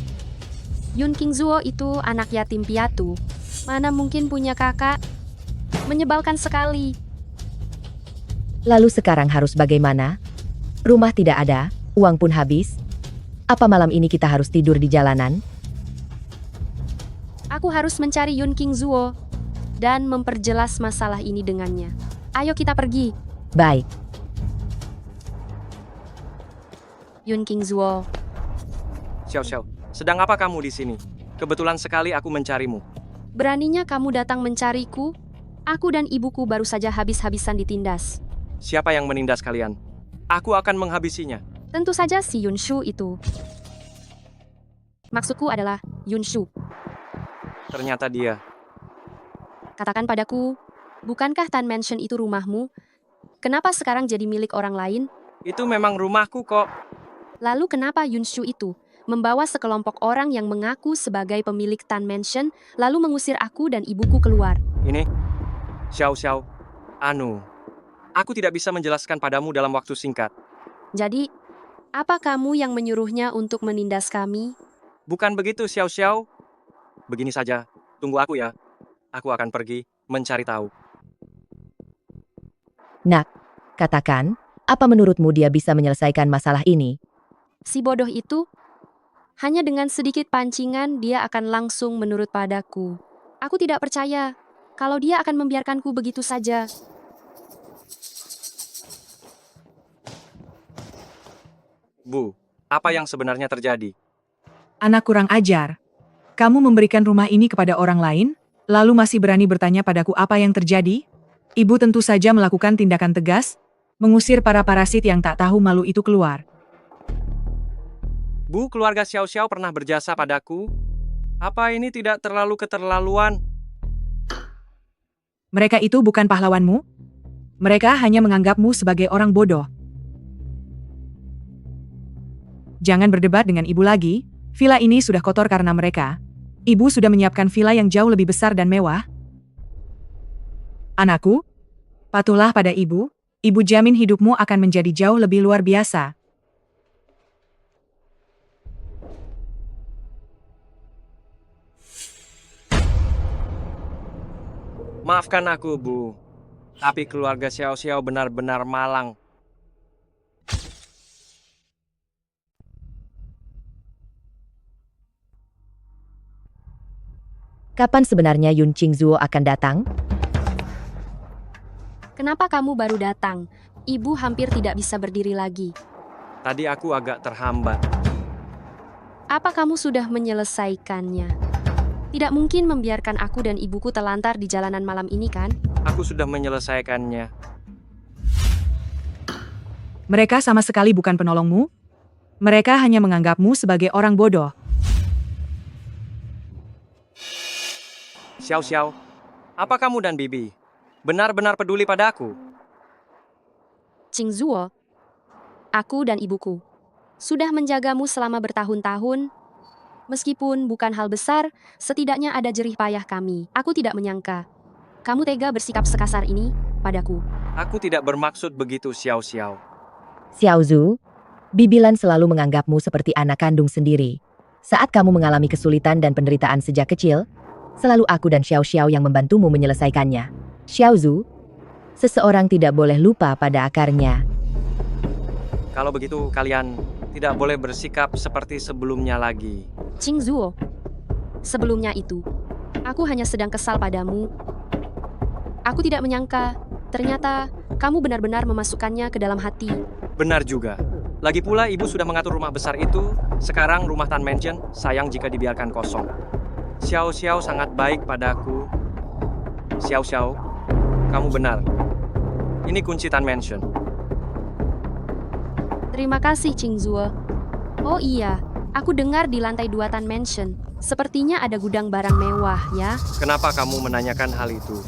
Yun Qingzuo itu anak yatim piatu. Mana mungkin punya kakak? Menyebalkan sekali. Lalu sekarang harus bagaimana? Rumah tidak ada, uang pun habis. Apa malam ini kita harus tidur di jalanan? Aku harus mencari Yun Qingzuo dan memperjelas masalah ini dengannya. Ayo kita pergi. Baik. Yun Qingzuo. Xiao Xiao, sedang apa kamu di sini? Kebetulan sekali aku mencarimu. Beraninya kamu datang mencariku? Aku dan ibuku baru saja habis-habisan ditindas. Siapa yang menindas kalian? Aku akan menghabisinya. Tentu saja si Yunshu itu. Maksudku adalah Yunshu. Ternyata dia. Katakan padaku, bukankah Tan Mansion itu rumahmu? Kenapa sekarang jadi milik orang lain? Itu memang rumahku kok. Lalu kenapa Yunshu itu membawa sekelompok orang yang mengaku sebagai pemilik Tan Mansion, lalu mengusir aku dan ibuku keluar? Ini, Xiao Xiao, aku tidak bisa menjelaskan padamu dalam waktu singkat. Jadi, apa kamu yang menyuruhnya untuk menindas kami? Bukan begitu, Xiao Xiao. Begini saja, tunggu aku ya. Aku akan pergi mencari tahu. Nak, katakan, apa menurutmu dia bisa menyelesaikan masalah ini? Si bodoh itu, hanya dengan sedikit pancingan dia akan langsung menurut padaku. Aku tidak percaya kalau dia akan membiarkanku begitu saja. Bu, apa yang sebenarnya terjadi? Anak kurang ajar. Kamu memberikan rumah ini kepada orang lain, lalu masih berani bertanya padaku apa yang terjadi? Ibu tentu saja melakukan tindakan tegas, mengusir para parasit yang tak tahu malu itu keluar. Bu, keluarga Xiao Xiao pernah berjasa padaku. Apa ini tidak terlalu keterlaluan? Mereka itu bukan pahlawanmu. Mereka hanya menganggapmu sebagai orang bodoh. Jangan berdebat dengan ibu lagi. Villa ini sudah kotor karena mereka. Ibu sudah menyiapkan villa yang jauh lebih besar dan mewah. Anakku, patuhlah pada ibu. Ibu jamin hidupmu akan menjadi jauh lebih luar biasa. Maafkan aku, Bu. Tapi keluarga Xiao Xiao benar-benar malang. Kapan sebenarnya Yun Qingzuo akan datang? Kenapa kamu baru datang? Ibu hampir tidak bisa berdiri lagi. Tadi aku agak terhambat. Apa kamu sudah menyelesaikannya? Tidak mungkin membiarkan aku dan ibuku terlantar di jalanan malam ini, kan? Aku sudah menyelesaikannya. Mereka sama sekali bukan penolongmu. Mereka hanya menganggapmu sebagai orang bodoh. Xiao Xiao, apa kamu dan Bibi benar-benar peduli pada aku? Qingzuo, aku dan ibuku sudah menjagamu selama bertahun-tahun. Meskipun bukan hal besar, setidaknya ada jerih payah kami. Aku tidak menyangka kamu tega bersikap sekasar ini padaku. Aku tidak bermaksud begitu, Xiao Xiao. Xiao Zhu, Bibilan selalu menganggapmu seperti anak kandung sendiri. Saat kamu mengalami kesulitan dan penderitaan sejak kecil, selalu aku dan Xiao Xiao yang membantumu menyelesaikannya. Xiao Zhu, seseorang tidak boleh lupa pada akarnya. Kalau begitu, kalian tidak boleh bersikap seperti sebelumnya lagi. Qingzuo, sebelumnya itu, aku hanya sedang kesal padamu. Aku tidak menyangka, ternyata kamu benar-benar memasukkannya ke dalam hati. Benar juga. Lagi pula ibu sudah mengatur rumah besar itu. Sekarang rumah Tan Mansion sayang jika dibiarkan kosong. Xiao Xiao sangat baik padaku. Xiao Xiao, kamu benar. Ini kunci Tan Mansion. Terima kasih, Qingzuo. Oh iya, aku dengar di lantai 2 Tan Mansion, sepertinya ada gudang barang mewah, ya? Kenapa kamu menanyakan hal itu?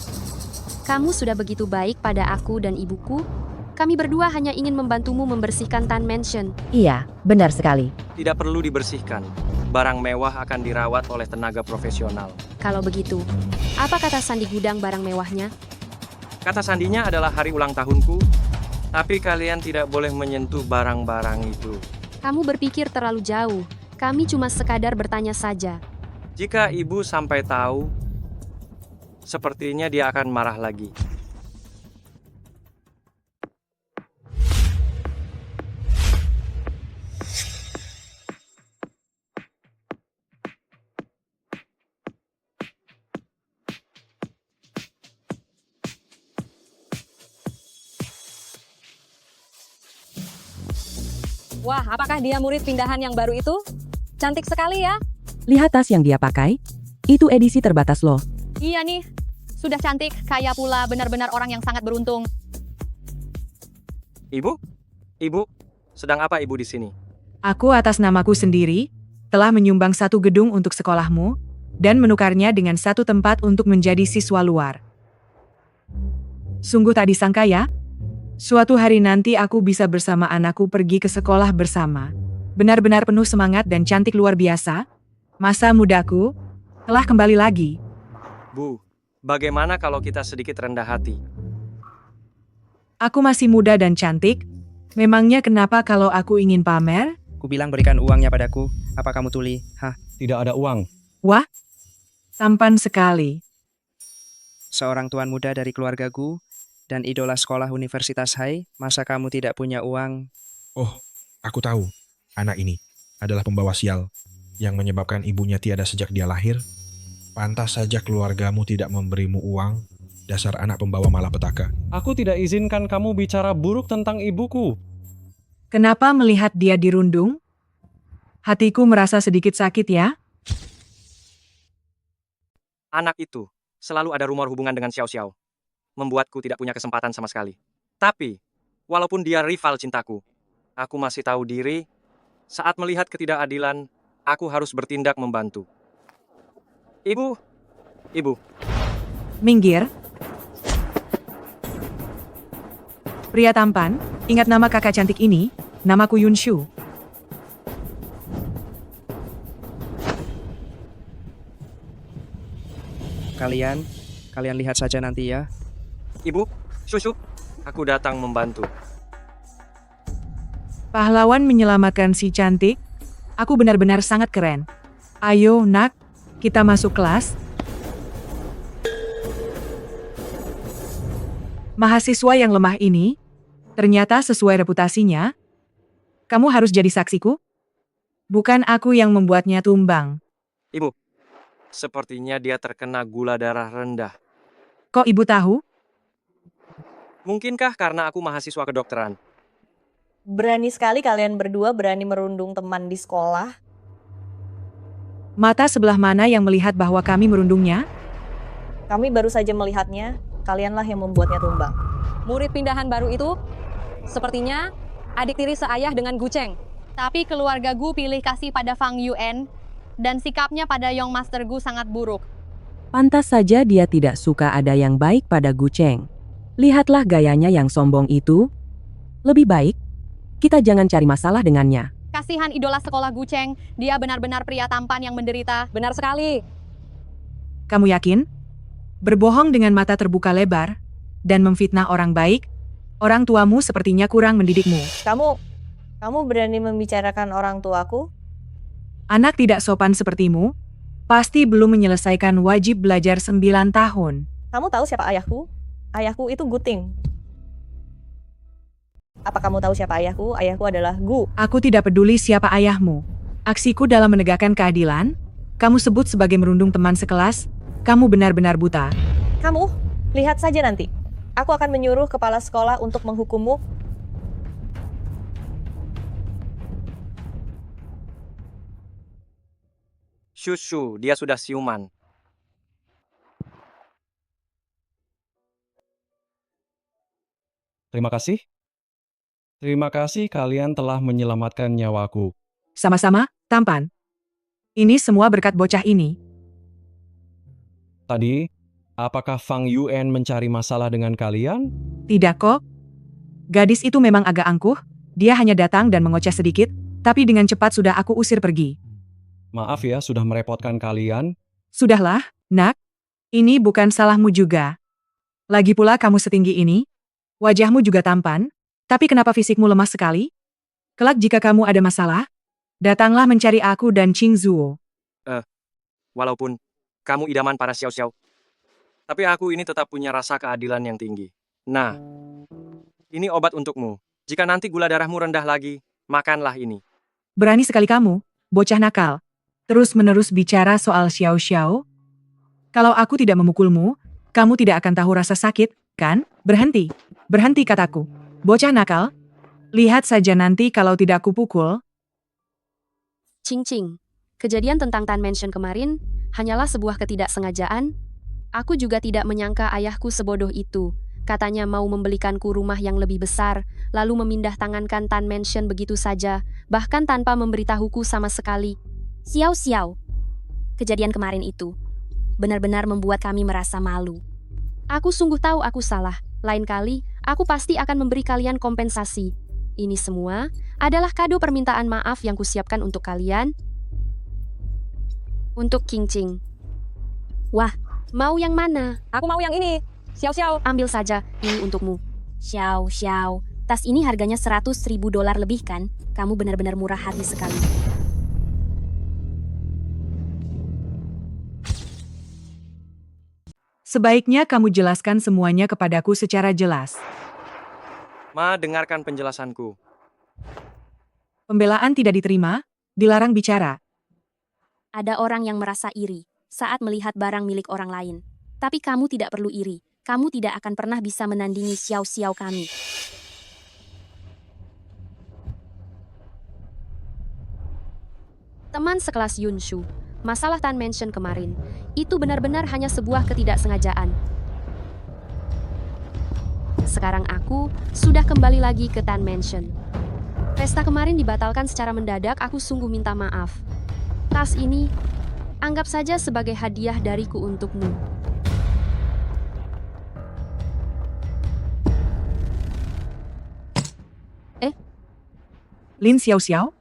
Kamu sudah begitu baik pada aku dan ibuku. Kami berdua hanya ingin membantumu membersihkan Tan Mansion. Iya, benar sekali. Tidak perlu dibersihkan. Barang mewah akan dirawat oleh tenaga profesional. Kalau begitu, apa kata sandi gudang barang mewahnya? Kata sandinya adalah hari ulang tahunku, tapi kalian tidak boleh menyentuh barang-barang itu. Kamu berpikir terlalu jauh. Kami cuma sekadar bertanya saja. Jika ibu sampai tahu, sepertinya dia akan marah lagi. Wah, apakah dia murid pindahan yang baru itu? Cantik sekali ya. Lihat tas yang dia pakai. Itu edisi terbatas loh. Iya nih, sudah cantik, kaya pula, benar-benar orang yang sangat beruntung. Ibu? Ibu, sedang apa ibu di sini? Aku atas namaku sendiri, telah menyumbang satu gedung untuk sekolahmu, dan menukarnya dengan satu tempat untuk menjadi siswa luar. Sungguh tak disangka ya? Suatu hari nanti aku bisa bersama anakku pergi ke sekolah bersama. Benar-benar penuh semangat dan cantik luar biasa. Masa mudaku telah kembali lagi. Bu, bagaimana kalau kita sedikit rendah hati? Aku masih muda dan cantik. Memangnya kenapa kalau aku ingin pamer? Ku bilang berikan uangnya padaku. Apa kamu tuli? Hah? Tidak ada uang. Wah, tampan sekali. Seorang tuan muda dari keluargaku dan idola sekolah Universitas Hai, masa kamu tidak punya uang? Oh, aku tahu. Anak ini adalah pembawa sial yang menyebabkan ibunya tiada sejak dia lahir. Pantas saja keluargamu tidak memberimu uang, dasar anak pembawa malapetaka. Aku tidak izinkan kamu bicara buruk tentang ibuku. Kenapa melihat dia dirundung? Hatiku merasa sedikit sakit ya. Anak itu selalu ada rumor hubungan dengan Xiao Xiao. Membuatku tidak punya kesempatan sama sekali. Tapi, walaupun dia rival cintaku, aku masih tahu diri. Saat melihat ketidakadilan, aku harus bertindak membantu. Ibu. Minggir. Pria tampan, ingat nama kakak cantik ini, namaku Yunshu. Kalian lihat saja nanti ya. Ibu, Shushu, aku datang membantu. Pahlawan menyelamatkan si cantik. Aku benar-benar sangat keren. Ayo, nak, kita masuk kelas. Mahasiswa yang lemah ini, ternyata sesuai reputasinya. Kamu harus jadi saksiku? Bukan aku yang membuatnya tumbang. Ibu, sepertinya dia terkena gula darah rendah. Kok ibu tahu? Mungkinkah karena aku mahasiswa kedokteran? Berani sekali kalian berdua berani merundung teman di sekolah. Mata sebelah mana yang melihat bahwa kami merundungnya? Kami baru saja melihatnya, kalianlah yang membuatnya tumbang. Murid pindahan baru itu sepertinya adik tiri seayah dengan Gu Cheng. Tapi keluarga Gu pilih kasih pada Fang Yuan dan sikapnya pada Young Master Gu sangat buruk. Pantas saja dia tidak suka ada yang baik pada Gu Cheng. Lihatlah gayanya yang sombong itu. Lebih baik, kita jangan cari masalah dengannya. Kasihan idola sekolah Gu Cheng, dia benar-benar pria tampan yang menderita. Benar sekali. Kamu yakin? Berbohong dengan mata terbuka lebar dan memfitnah orang baik, orang tuamu sepertinya kurang mendidikmu. Kamu berani membicarakan orang tuaku? Anak tidak sopan sepertimu, pasti belum menyelesaikan wajib belajar 9 tahun. Kamu tahu siapa ayahku? Ayahku itu Guting. Apa kamu tahu siapa ayahku? Ayahku adalah Gu. Aku tidak peduli siapa ayahmu. Aksiku dalam menegakkan keadilan, kamu sebut sebagai merundung teman sekelas, kamu benar-benar buta. Kamu, lihat saja nanti. Aku akan menyuruh kepala sekolah untuk menghukummu. Shushu, dia sudah siuman. Terima kasih. Terima kasih kalian telah menyelamatkan nyawaku. Sama-sama, tampan. Ini semua berkat bocah ini. Tadi, apakah Fang Yuan mencari masalah dengan kalian? Tidak kok. Gadis itu memang agak angkuh, dia hanya datang dan mengoceh sedikit, tapi dengan cepat sudah aku usir pergi. Maaf ya sudah merepotkan kalian. Sudahlah, nak. Ini bukan salahmu juga. Lagi pula kamu setinggi ini, wajahmu juga tampan, tapi kenapa fisikmu lemah sekali? Kelak jika kamu ada masalah, datanglah mencari aku dan Qing Zuo. Walaupun kamu idaman para xiao-xiao, tapi aku ini tetap punya rasa keadilan yang tinggi. Nah, ini obat untukmu. Jika nanti gula darahmu rendah lagi, makanlah ini. Berani sekali kamu, bocah nakal. Terus-menerus bicara soal xiao-xiao. Kalau aku tidak memukulmu, kamu tidak akan tahu rasa sakit, kan? Berhenti. Berhenti kataku. Bocah nakal. Lihat saja nanti kalau tidak kupukul. Cing, kejadian tentang Tan Mansion kemarin hanyalah sebuah ketidaksengajaan. Aku juga tidak menyangka ayahku sebodoh itu. Katanya mau membelikanku rumah yang lebih besar, lalu memindah tangankan Tan Mansion begitu saja, bahkan tanpa memberitahuku sama sekali. Xiao-xiao. Kejadian kemarin itu benar-benar membuat kami merasa malu. Aku sungguh tahu aku salah. Lain kali, aku pasti akan memberi kalian kompensasi. Ini semua adalah kado permintaan maaf yang kusiapkan untuk kalian. Untuk King Ching. Wah, mau yang mana? Aku mau yang ini. Xiao-xiao. Ambil saja, ini untukmu. Xiao-xiao. Tas ini harganya $100.000 lebih kan? Kamu benar-benar murah hati sekali. Sebaiknya kamu jelaskan semuanya kepadaku secara jelas. Ma, dengarkan penjelasanku. Pembelaan tidak diterima, dilarang bicara. Ada orang yang merasa iri saat melihat barang milik orang lain. Tapi kamu tidak perlu iri. Kamu tidak akan pernah bisa menandingi xiao-xiao kami. Teman sekelas Yunshu, masalah Tan Mansion kemarin, itu benar-benar hanya sebuah ketidaksengajaan. Sekarang aku sudah kembali lagi ke Tan Mansion. Pesta kemarin dibatalkan secara mendadak, aku sungguh minta maaf. Tas ini, anggap saja sebagai hadiah dariku untukmu. Lin Xiao-xiao?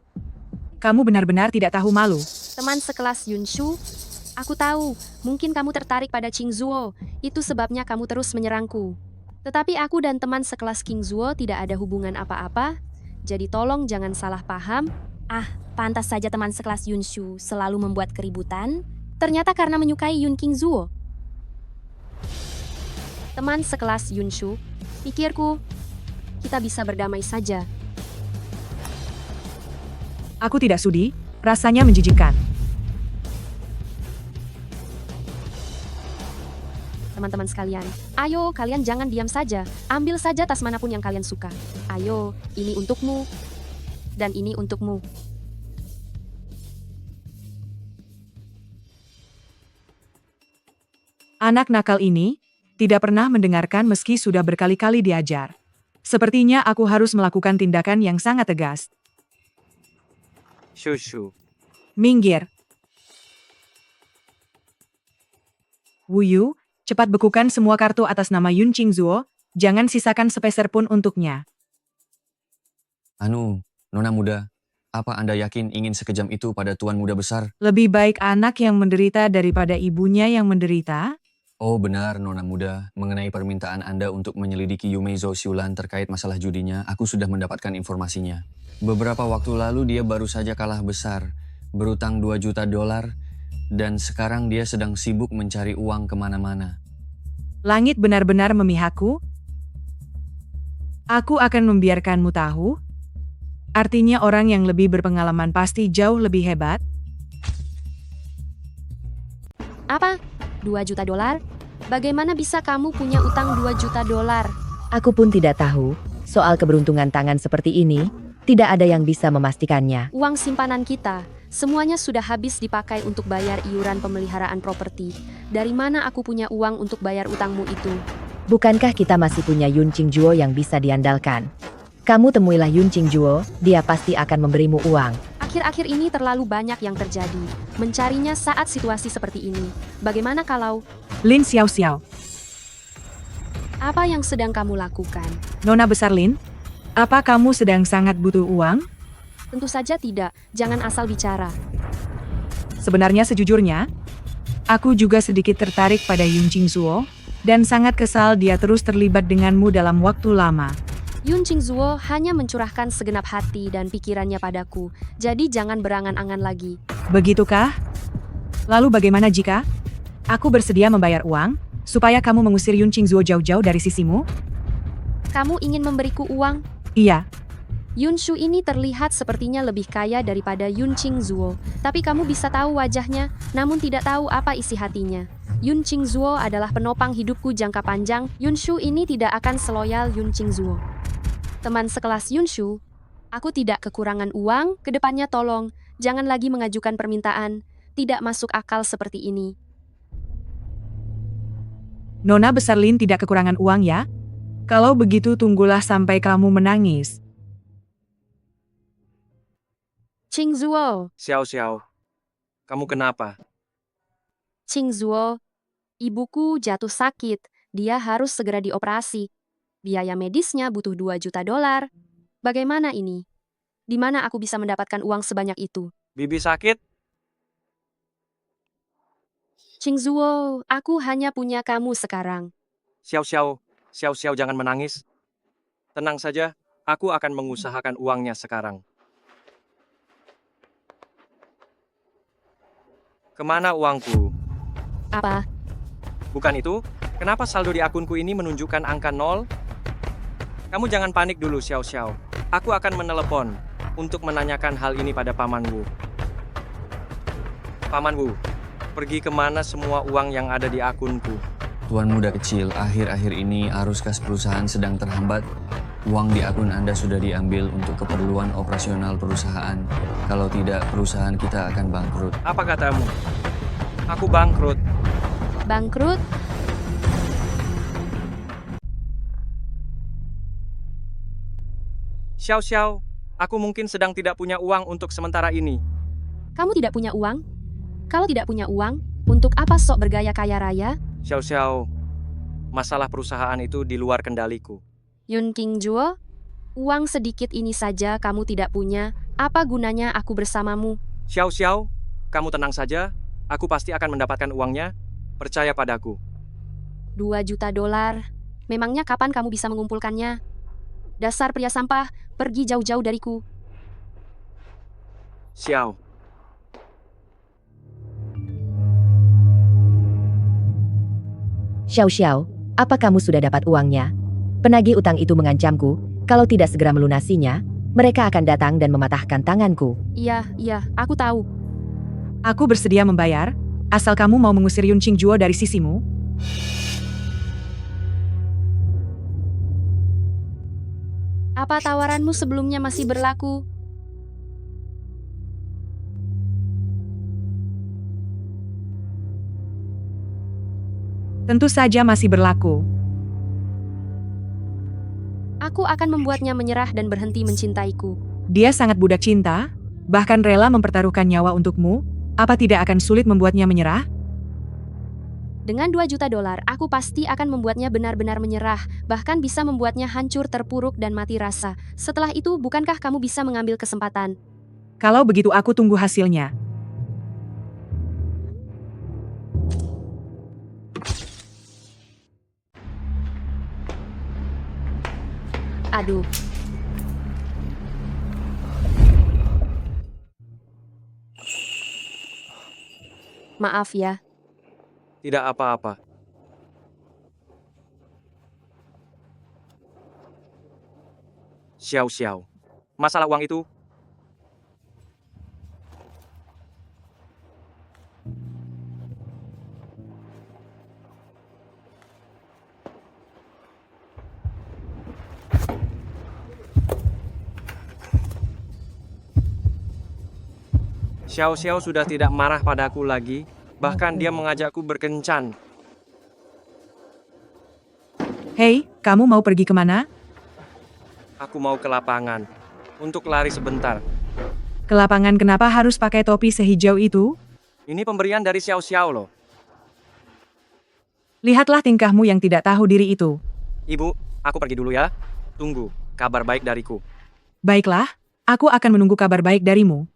Kamu benar-benar tidak tahu malu. Teman sekelas Yunshu, aku tahu, mungkin kamu tertarik pada Qing Zuo, itu sebabnya kamu terus menyerangku. Tetapi aku dan teman sekelas King Zuo tidak ada hubungan apa-apa, jadi tolong jangan salah paham. Pantas saja teman sekelas Yunshu selalu membuat keributan. Ternyata karena menyukai Yun King Zuo. Teman sekelas Yunshu, Pikirku, kita bisa berdamai saja. Aku tidak sudi, rasanya menjijikkan. Teman-teman sekalian, ayo kalian jangan diam saja. Ambil saja tas manapun yang kalian suka. Ayo, ini untukmu. Dan ini untukmu. Anak nakal ini tidak pernah mendengarkan meski sudah berkali-kali diajar. Sepertinya aku harus melakukan tindakan yang sangat tegas. Shushu. Minggir. Wuyu, cepat bekukan semua kartu atas nama Yun Qingzuo, jangan sisakan sepeser pun untuknya. Nona muda, apa Anda yakin ingin sekejam itu pada tuan muda besar? Lebih baik anak yang menderita daripada ibunya yang menderita? Oh benar, Nona muda. Mengenai permintaan Anda untuk menyelidiki Yume Zhou Xiulan terkait masalah judinya, aku sudah mendapatkan informasinya. Beberapa waktu lalu dia baru saja kalah besar, berutang $2 juta, dan sekarang dia sedang sibuk mencari uang kemana-mana. Langit benar-benar memihakku? Aku akan membiarkanmu tahu? Artinya orang yang lebih berpengalaman pasti jauh lebih hebat? Apa? $2 juta? Bagaimana bisa kamu punya utang $2 juta? Aku pun tidak tahu, soal keberuntungan tangan seperti ini, tidak ada yang bisa memastikannya. Uang simpanan kita, semuanya sudah habis dipakai untuk bayar iuran pemeliharaan properti. Dari mana aku punya uang untuk bayar utangmu itu? Bukankah kita masih punya Yun Qingzuo yang bisa diandalkan? Kamu temuilah Yun Qingzuo, dia pasti akan memberimu uang. Akhir-akhir ini terlalu banyak yang terjadi. Mencarinya saat situasi seperti ini. Bagaimana kalau... Lin Xiaoxiao. Apa yang sedang kamu lakukan? Nona besar Lin, apa kamu sedang sangat butuh uang? Tentu saja tidak. Jangan asal bicara. Sebenarnya sejujurnya, aku juga sedikit tertarik pada Yun Qingzuo, dan sangat kesal dia terus terlibat denganmu dalam waktu lama. Yun Qingzuo hanya mencurahkan segenap hati dan pikirannya padaku, jadi jangan berangan-angan lagi. Begitukah? Lalu bagaimana jika aku bersedia membayar uang, supaya kamu mengusir Yun Qingzuo jauh-jauh dari sisimu? Kamu ingin memberiku uang? Iya. Yun Shu ini terlihat sepertinya lebih kaya daripada Yun Qingzuo, tapi kamu bisa tahu wajahnya, namun tidak tahu apa isi hatinya. Yun Qingzuo adalah penopang hidupku jangka panjang, Yun Shu ini tidak akan seloyal Yun Qingzuo. Teman sekelas Yun Shu, aku tidak kekurangan uang, kedepannya tolong, jangan lagi mengajukan permintaan, tidak masuk akal seperti ini. Nona besar Lin tidak kekurangan uang ya? Kalau begitu tunggulah sampai kamu menangis. Qingzuo. Xiao, kamu kenapa? Qingzuo, ibuku jatuh sakit, dia harus segera dioperasi. Biaya medisnya butuh $2 juta. Bagaimana ini? Di mana aku bisa mendapatkan uang sebanyak itu? Bibi sakit? Qingzuo, aku hanya punya kamu sekarang. Xiao, jangan menangis. Tenang saja, aku akan mengusahakan uangnya sekarang. Kemana uangku? Apa? Bukan itu? Kenapa saldo di akunku ini menunjukkan angka 0? Kamu jangan panik dulu, Xiao. Aku akan menelepon untuk menanyakan hal ini pada Paman Wu. Paman Wu, pergi kemana semua uang yang ada di akunku? Tuan muda kecil, akhir-akhir ini arus kas perusahaan sedang terhambat. Uang di akun Anda sudah diambil untuk keperluan operasional perusahaan. Kalau tidak, perusahaan kita akan bangkrut. Apa katamu? Aku bangkrut. Bangkrut? Xiao, aku mungkin sedang tidak punya uang untuk sementara ini. Kamu tidak punya uang? Kalau tidak punya uang, untuk apa sok bergaya kaya raya? Xiao, masalah perusahaan itu di luar kendaliku. Yun Qingzuo, uang sedikit ini saja kamu tidak punya, apa gunanya aku bersamamu? Xiao, kamu tenang saja, aku pasti akan mendapatkan uangnya, percaya padaku. $2 juta, memangnya kapan kamu bisa mengumpulkannya? Dasar pria sampah, pergi jauh-jauh dariku. Xiao. Xiao, apa kamu sudah dapat uangnya? Penagih utang itu mengancamku, kalau tidak segera melunasinya, mereka akan datang dan mematahkan tanganku. Iya, aku tahu. Aku bersedia membayar, asal kamu mau mengusir Yun Qingzuo dari sisimu. Apa tawaranmu sebelumnya masih berlaku? Tentu saja masih berlaku. Aku akan membuatnya menyerah dan berhenti mencintaiku. Dia sangat budak cinta, bahkan rela mempertaruhkan nyawa untukmu. Apa tidak akan sulit membuatnya menyerah? Dengan 2 juta dolar, aku pasti akan membuatnya benar-benar menyerah, bahkan bisa membuatnya hancur, terpuruk, dan mati rasa. Setelah itu, bukankah kamu bisa mengambil kesempatan? Kalau begitu aku tunggu hasilnya. Aduh. Maaf ya. Tidak apa-apa. Xiao, masalah uang itu? Xiao sudah tidak marah padaku lagi, bahkan dia mengajakku berkencan. Hei, kamu mau pergi kemana? Aku mau ke lapangan, untuk lari sebentar. Ke lapangan kenapa harus pakai topi sehijau itu? Ini pemberian dari Xiao loh. Lihatlah tingkahmu yang tidak tahu diri itu. Ibu, aku pergi dulu ya. Tunggu, kabar baik dariku. Baiklah, aku akan menunggu kabar baik darimu.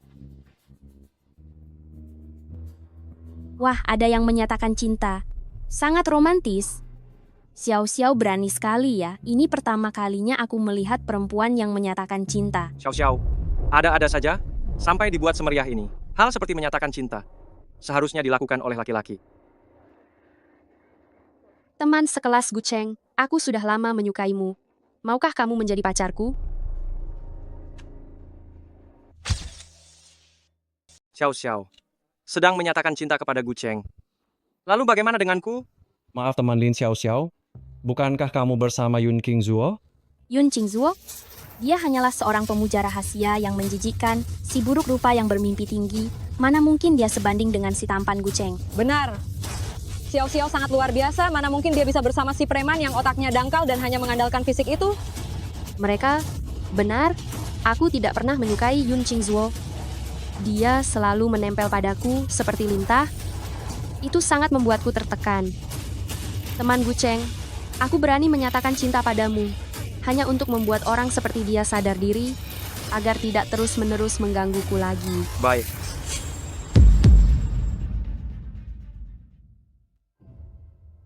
Wah, ada yang menyatakan cinta. Sangat romantis. Xiao berani sekali ya. Ini pertama kalinya aku melihat perempuan yang menyatakan cinta. Xiao, ada-ada saja, sampai dibuat semeriah ini. Hal seperti menyatakan cinta, seharusnya dilakukan oleh laki-laki. Teman sekelas Gucheng, aku sudah lama menyukaimu. Maukah kamu menjadi pacarku? Xiao, sedang menyatakan cinta kepada Gucheng. Lalu bagaimana denganku? Maaf teman Lin Xiao, bukankah kamu bersama Yun Qingzuo? Yun Qingzuo? Dia hanyalah seorang pemuja rahasia yang menjijikkan, si buruk rupa yang bermimpi tinggi. Mana mungkin dia sebanding dengan si tampan Gucheng? Benar. Xiao sangat luar biasa, mana mungkin dia bisa bersama si preman yang otaknya dangkal dan hanya mengandalkan fisik itu? Mereka, benar, aku tidak pernah menyukai Yun Qingzuo. Dia selalu menempel padaku seperti lintah. Itu sangat membuatku tertekan. Teman Gucheng, aku berani menyatakan cinta padamu, hanya untuk membuat orang seperti dia sadar diri, agar tidak terus-menerus menggangguku lagi. Baik.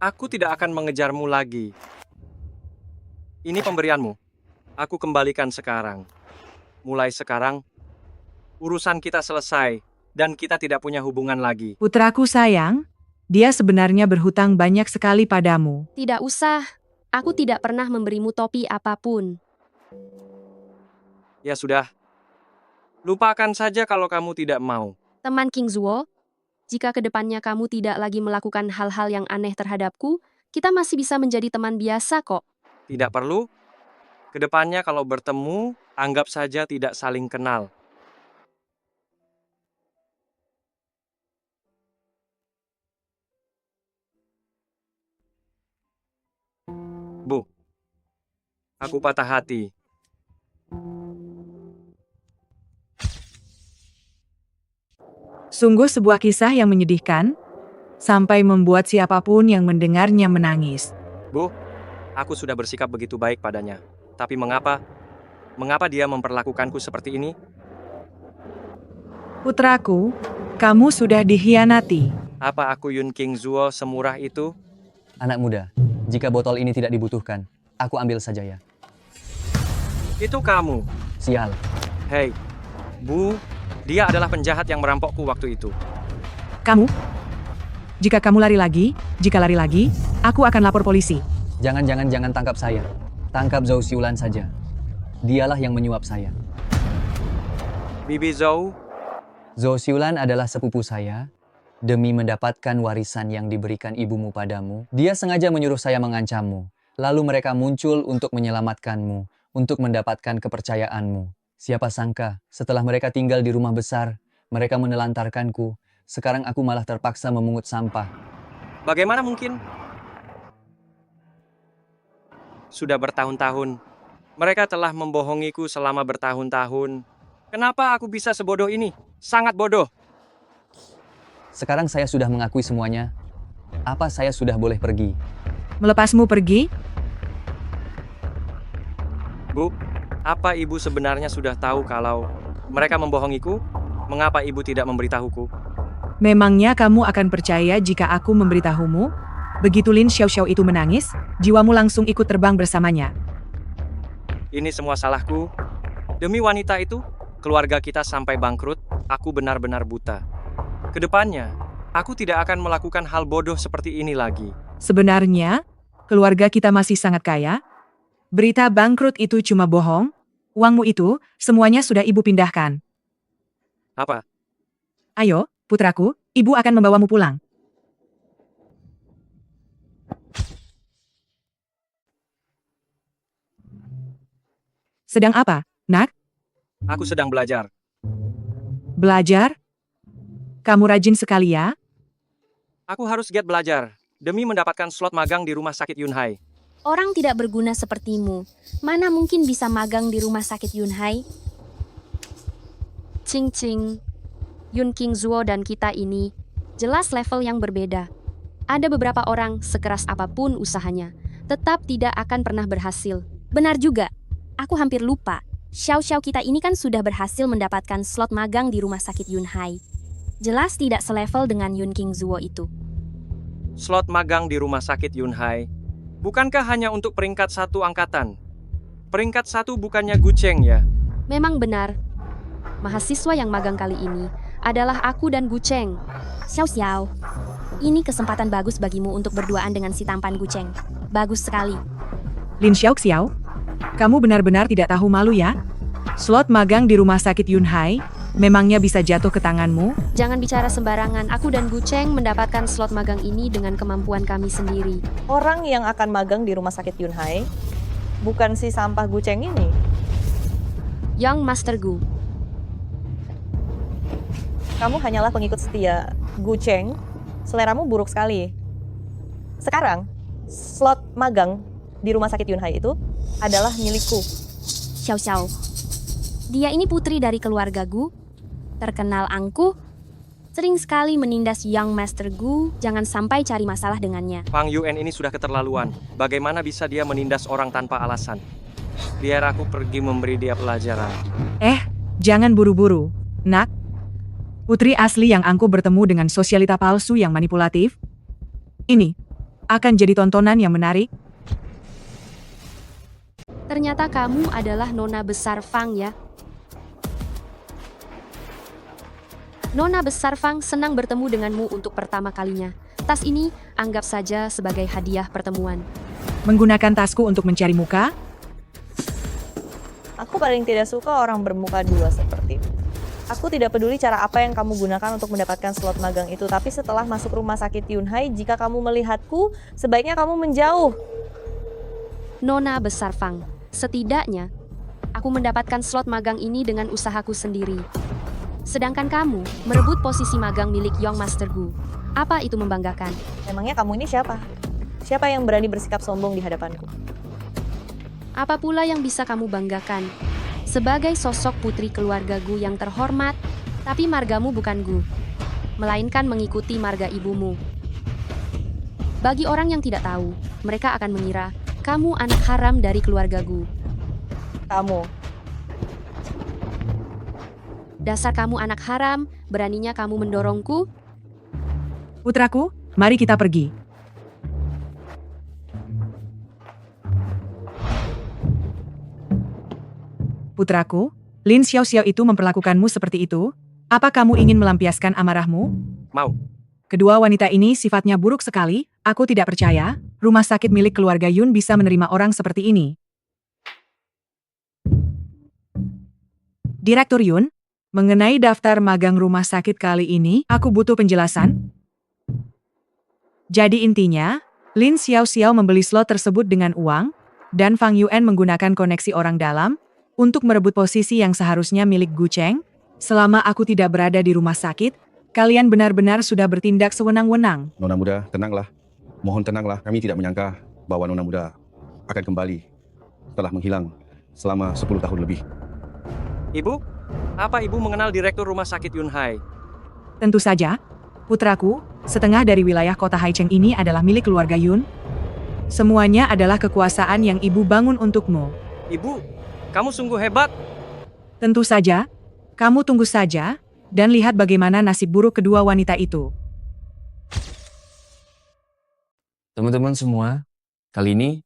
Aku tidak akan mengejarmu lagi. Ini pemberianmu. Aku kembalikan sekarang. Mulai sekarang, urusan kita selesai, dan kita tidak punya hubungan lagi. Putraku sayang, dia sebenarnya berhutang banyak sekali padamu. Tidak usah, aku tidak pernah memberimu topi apapun. Ya sudah, lupakan saja kalau kamu tidak mau. Teman Qingzuo, jika kedepannya kamu tidak lagi melakukan hal-hal yang aneh terhadapku, kita masih bisa menjadi teman biasa kok. Tidak perlu. Kedepannya kalau bertemu, anggap saja tidak saling kenal. Bu, aku patah hati. Sungguh sebuah kisah yang menyedihkan, sampai membuat siapapun yang mendengarnya menangis. Bu, aku sudah bersikap begitu baik padanya. Tapi mengapa? Mengapa dia memperlakukanku seperti ini? Putraku, kamu sudah dikhianati. Apa aku Yun Qingzuo semurah itu? Anak muda, jika botol ini tidak dibutuhkan, aku ambil saja ya. Itu kamu. Sial. Hei, Bu, dia adalah penjahat yang merampokku waktu itu. Kamu? Jika kamu lari lagi, aku akan lapor polisi. Jangan tangkap saya. Tangkap Zhou Xiulan saja. Dialah yang menyuap saya. Bibi Zhou, Zhou Xiulan adalah sepupu saya. Demi mendapatkan warisan yang diberikan ibumu padamu, dia sengaja menyuruh saya mengancammu. Lalu mereka muncul untuk menyelamatkanmu, untuk mendapatkan kepercayaanmu. Siapa sangka, setelah mereka tinggal di rumah besar, mereka menelantarkanku. Sekarang aku malah terpaksa memungut sampah. bagaimana mungkin? Sudah bertahun-tahun. Mereka telah membohongiku selama bertahun-tahun. Kenapa aku bisa sebodoh ini? Sangat bodoh. Sekarang saya sudah mengakui semuanya. Apa saya sudah boleh pergi? Melepasmu pergi? Bu, apa ibu sebenarnya sudah tahu kalau mereka membohongiku? Mengapa ibu tidak memberitahuku? Memangnya kamu akan percaya jika aku memberitahumu? Begitu Lin Xiaoxiao itu menangis, jiwamu langsung ikut terbang bersamanya. Ini semua salahku. Demi wanita itu, keluarga kita sampai bangkrut. Aku benar-benar buta. Kedepannya, aku tidak akan melakukan hal bodoh seperti ini lagi. Sebenarnya, keluarga kita masih sangat kaya. Berita bangkrut itu cuma bohong. Uangmu itu, semuanya sudah ibu pindahkan. Apa? Ayo, putraku, ibu akan membawamu pulang. Sedang apa, nak? Aku sedang belajar. Belajar? Kamu rajin sekali ya? Aku harus giat belajar demi mendapatkan slot magang di rumah sakit Yunhai. Orang tidak berguna sepertimu. Mana mungkin bisa magang di rumah sakit Yunhai? Cing cing. Yun Qingzuo dan kita ini jelas level yang berbeda. Ada beberapa orang sekeras apapun usahanya, tetap tidak akan pernah berhasil. Benar juga. Aku hampir lupa. Xiao kita ini kan sudah berhasil mendapatkan slot magang di rumah sakit Yunhai. Jelas tidak selevel dengan Yun Qingzuo itu. Slot magang di rumah sakit Yunhai. Bukankah hanya untuk peringkat 1 angkatan? Peringkat 1 bukannya Gucheng ya? Memang benar. Mahasiswa yang magang kali ini adalah aku dan Gucheng. Xiao, ini kesempatan bagus bagimu untuk berduaan dengan si tampan Gucheng. Bagus sekali. Lin Xiaoxiao, kamu benar-benar tidak tahu malu ya? Slot magang di rumah sakit Yunhai, memangnya bisa jatuh ke tanganmu? Jangan bicara sembarangan. Aku dan Gucheng mendapatkan slot magang ini dengan kemampuan kami sendiri. Orang yang akan magang di rumah sakit Yunhai bukan si sampah Gucheng ini. Young Master Gu. Kamu hanyalah pengikut setia Gucheng. Seleramu buruk sekali. Sekarang, slot magang di rumah sakit Yunhai itu adalah milikku. Xiao. Dia ini putri dari keluarga Gu. Terkenal angkuh. Sering sekali menindas Young Master Gu. Jangan sampai cari masalah dengannya. Fang Yuan ini sudah keterlaluan. Bagaimana bisa dia menindas orang tanpa alasan? Biar aku pergi memberi dia pelajaran. Jangan buru-buru, nak. Putri asli yang angkuh bertemu dengan sosialita palsu yang manipulatif. Ini akan jadi tontonan yang menarik. Ternyata kamu adalah Nona Besar Fang ya. Nona Besar Fang senang bertemu denganmu untuk pertama kalinya. Tas ini anggap saja sebagai hadiah pertemuan. Menggunakan tasku untuk mencari muka? Aku paling tidak suka orang bermuka dua seperti itu. Aku tidak peduli cara apa yang kamu gunakan untuk mendapatkan slot magang itu, tapi setelah masuk rumah sakit Yunhai, jika kamu melihatku, sebaiknya kamu menjauh. Nona Besar Fang, setidaknya aku mendapatkan slot magang ini dengan usahaku sendiri. Sedangkan kamu merebut posisi magang milik Young Master Gu. Apa itu membanggakan? Memangnya kamu ini siapa? Siapa yang berani bersikap sombong di hadapanku? Apa pula yang bisa kamu banggakan? Sebagai sosok putri keluarga Gu yang terhormat, tapi margamu bukan Gu, melainkan mengikuti marga ibumu. Bagi orang yang tidak tahu, mereka akan mengira kamu anak haram dari keluarga Gu. Dasar kamu anak haram, beraninya kamu mendorongku? Putraku, mari kita pergi. Putraku, Lin Xiaoxiao itu memperlakukanmu seperti itu? Apa kamu ingin melampiaskan amarahmu? Mau. Kedua wanita ini sifatnya buruk sekali, aku tidak percaya, rumah sakit milik keluarga Yun bisa menerima orang seperti ini. Direktur Yun, mengenai daftar magang rumah sakit kali ini, aku butuh penjelasan. Jadi intinya, Lin Xiaoxiao membeli slot tersebut dengan uang, dan Fang Yuan menggunakan koneksi orang dalam untuk merebut posisi yang seharusnya milik Gu Cheng. Selama aku tidak berada di rumah sakit, kalian benar-benar sudah bertindak sewenang-wenang. Nona muda, tenanglah. Mohon tenanglah, kami tidak menyangka bahwa Nona muda akan kembali setelah menghilang selama 10 tahun lebih. Ibu, apa ibu mengenal direktur rumah sakit Yunhai? Tentu saja, putraku, setengah dari wilayah kota Haicheng ini adalah milik keluarga Yun. Semuanya adalah kekuasaan yang ibu bangun untukmu. Ibu, kamu sungguh hebat. Tentu saja, kamu tunggu saja, dan lihat bagaimana nasib buruk kedua wanita itu. Teman-teman semua, kali ini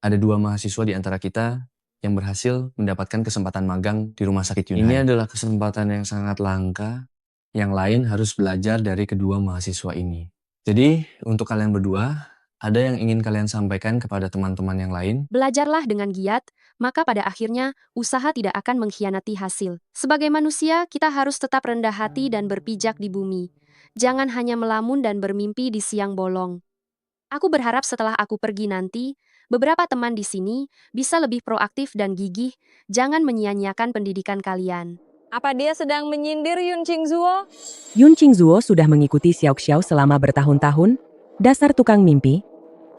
ada 2 mahasiswa di antara kita yang berhasil mendapatkan kesempatan magang di rumah sakit Yunhai. Ini adalah kesempatan yang sangat langka. Yang lain harus belajar dari kedua mahasiswa ini. Jadi, untuk kalian berdua, ada yang ingin kalian sampaikan kepada teman-teman yang lain? Belajarlah dengan giat, maka pada akhirnya usaha tidak akan mengkhianati hasil. Sebagai manusia, kita harus tetap rendah hati dan berpijak di bumi. Jangan hanya melamun dan bermimpi di siang bolong. Aku berharap setelah aku pergi nanti, beberapa teman di sini bisa lebih proaktif dan gigih. Jangan menyia-nyiakan pendidikan kalian. Apa dia sedang menyindir Yun Qingzuo? Yun Qingzuo sudah mengikuti Xiaoxiao selama bertahun-tahun. Dasar tukang mimpi.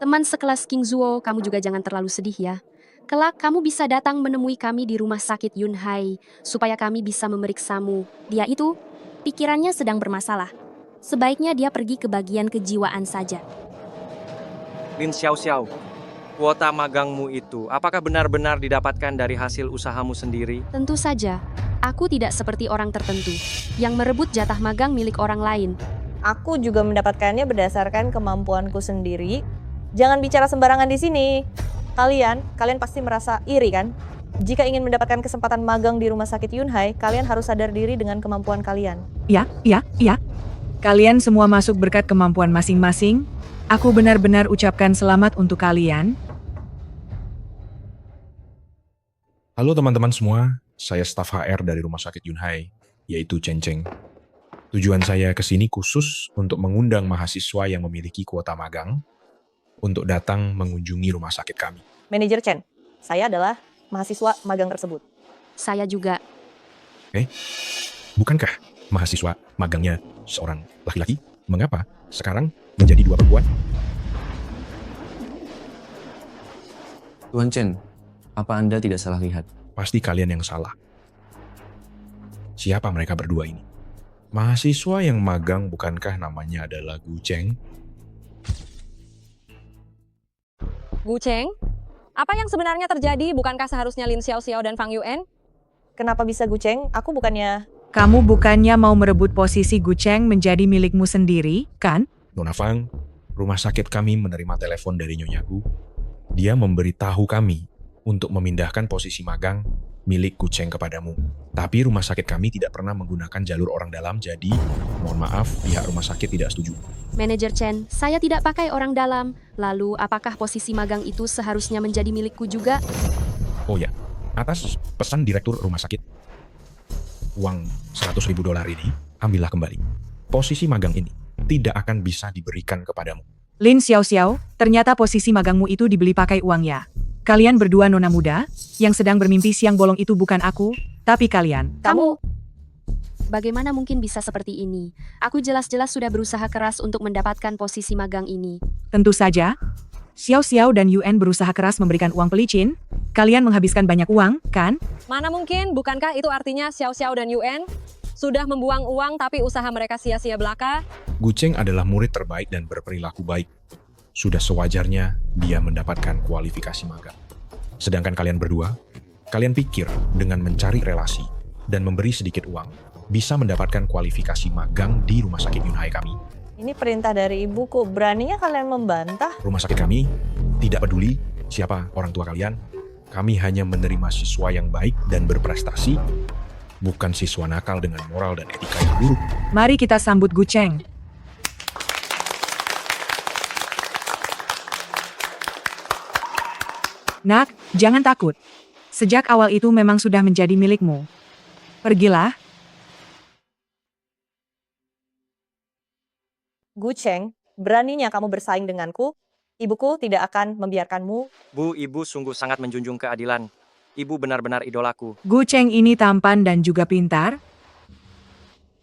Teman sekelas Qingzuo, kamu juga jangan terlalu sedih ya. Kelak kamu bisa datang menemui kami di rumah sakit Yunhai, supaya kami bisa memeriksamu. Dia itu, pikirannya sedang bermasalah. Sebaiknya dia pergi ke bagian kejiwaan saja. Lin Xiaoxiao, kuota magangmu itu apakah benar-benar didapatkan dari hasil usahamu sendiri? Tentu saja, aku tidak seperti orang tertentu yang merebut jatah magang milik orang lain. Aku juga mendapatkannya berdasarkan kemampuanku sendiri. Jangan bicara sembarangan di sini. Kalian pasti merasa iri kan? Jika ingin mendapatkan kesempatan magang di rumah sakit Yunhai, kalian harus sadar diri dengan kemampuan kalian. Ya. Kalian semua masuk berkat kemampuan masing-masing. Aku benar-benar ucapkan selamat untuk kalian. Halo teman-teman semua, saya staf HR dari Rumah Sakit Yunhai, yaitu Chen Cheng. Tujuan saya ke sini khusus untuk mengundang mahasiswa yang memiliki kuota magang untuk datang mengunjungi rumah sakit kami. Manajer Chen, saya adalah mahasiswa magang tersebut. Saya juga. Bukankah mahasiswa magangnya seorang laki-laki? Mengapa sekarang menjadi 2 perempuan? Tuan Chen, apa Anda tidak salah lihat? Pasti kalian yang salah. Siapa mereka berdua ini? Mahasiswa yang magang bukankah namanya adalah Gu Cheng? Gu Cheng? Apa yang sebenarnya terjadi? Bukankah seharusnya Lin Xiaoxiao dan Fang Yuan? Kenapa bisa Gu Cheng? Aku bukannya... Kamu bukannya mau merebut posisi Gu Cheng menjadi milikmu sendiri, kan? Nona Fang, rumah sakit kami menerima telepon dari Nyonya Gu. Dia memberitahu kami untuk memindahkan posisi magang milik Gu Cheng kepadamu. Tapi rumah sakit kami tidak pernah menggunakan jalur orang dalam, jadi mohon maaf pihak rumah sakit tidak setuju. Manajer Chen, saya tidak pakai orang dalam. Lalu apakah posisi magang itu seharusnya menjadi milikku juga? Oh ya, atas pesan direktur rumah sakit, uang $100.000 ini ambillah kembali. Posisi magang ini tidak akan bisa diberikan kepadamu. Lin Xiaoxiao, ternyata posisi magangmu itu dibeli pakai uangnya. Kalian berdua nona muda, yang sedang bermimpi siang bolong itu bukan aku, tapi kalian. Kamu? Bagaimana mungkin bisa seperti ini? Aku jelas-jelas sudah berusaha keras untuk mendapatkan posisi magang ini. Tentu saja, Xiaoxiao dan Yuan berusaha keras memberikan uang pelicin. Kalian menghabiskan banyak uang, kan? Mana mungkin, bukankah itu artinya Xiaoxiao dan Yuan sudah membuang uang tapi usaha mereka sia-sia belaka? Gu Cheng adalah murid terbaik dan berperilaku baik. Sudah sewajarnya dia mendapatkan kualifikasi magang. Sedangkan kalian berdua, kalian pikir dengan mencari relasi dan memberi sedikit uang, bisa mendapatkan kualifikasi magang di rumah sakit Yunhai kami. Ini perintah dari ibuku, beraninya kalian membantah? Rumah sakit kami tidak peduli siapa orang tua kalian. Kami hanya menerima siswa yang baik dan berprestasi, bukan siswa nakal dengan moral dan etika yang buruk. Mari kita sambut Gu Cheng. Nak, jangan takut. Sejak awal itu memang sudah menjadi milikmu. Pergilah. Gu Cheng, beraninya kamu bersaing denganku? Ibuku tidak akan membiarkanmu. Bu, ibu sungguh sangat menjunjung keadilan. Ibu benar-benar idolaku. Gu Cheng ini tampan dan juga pintar.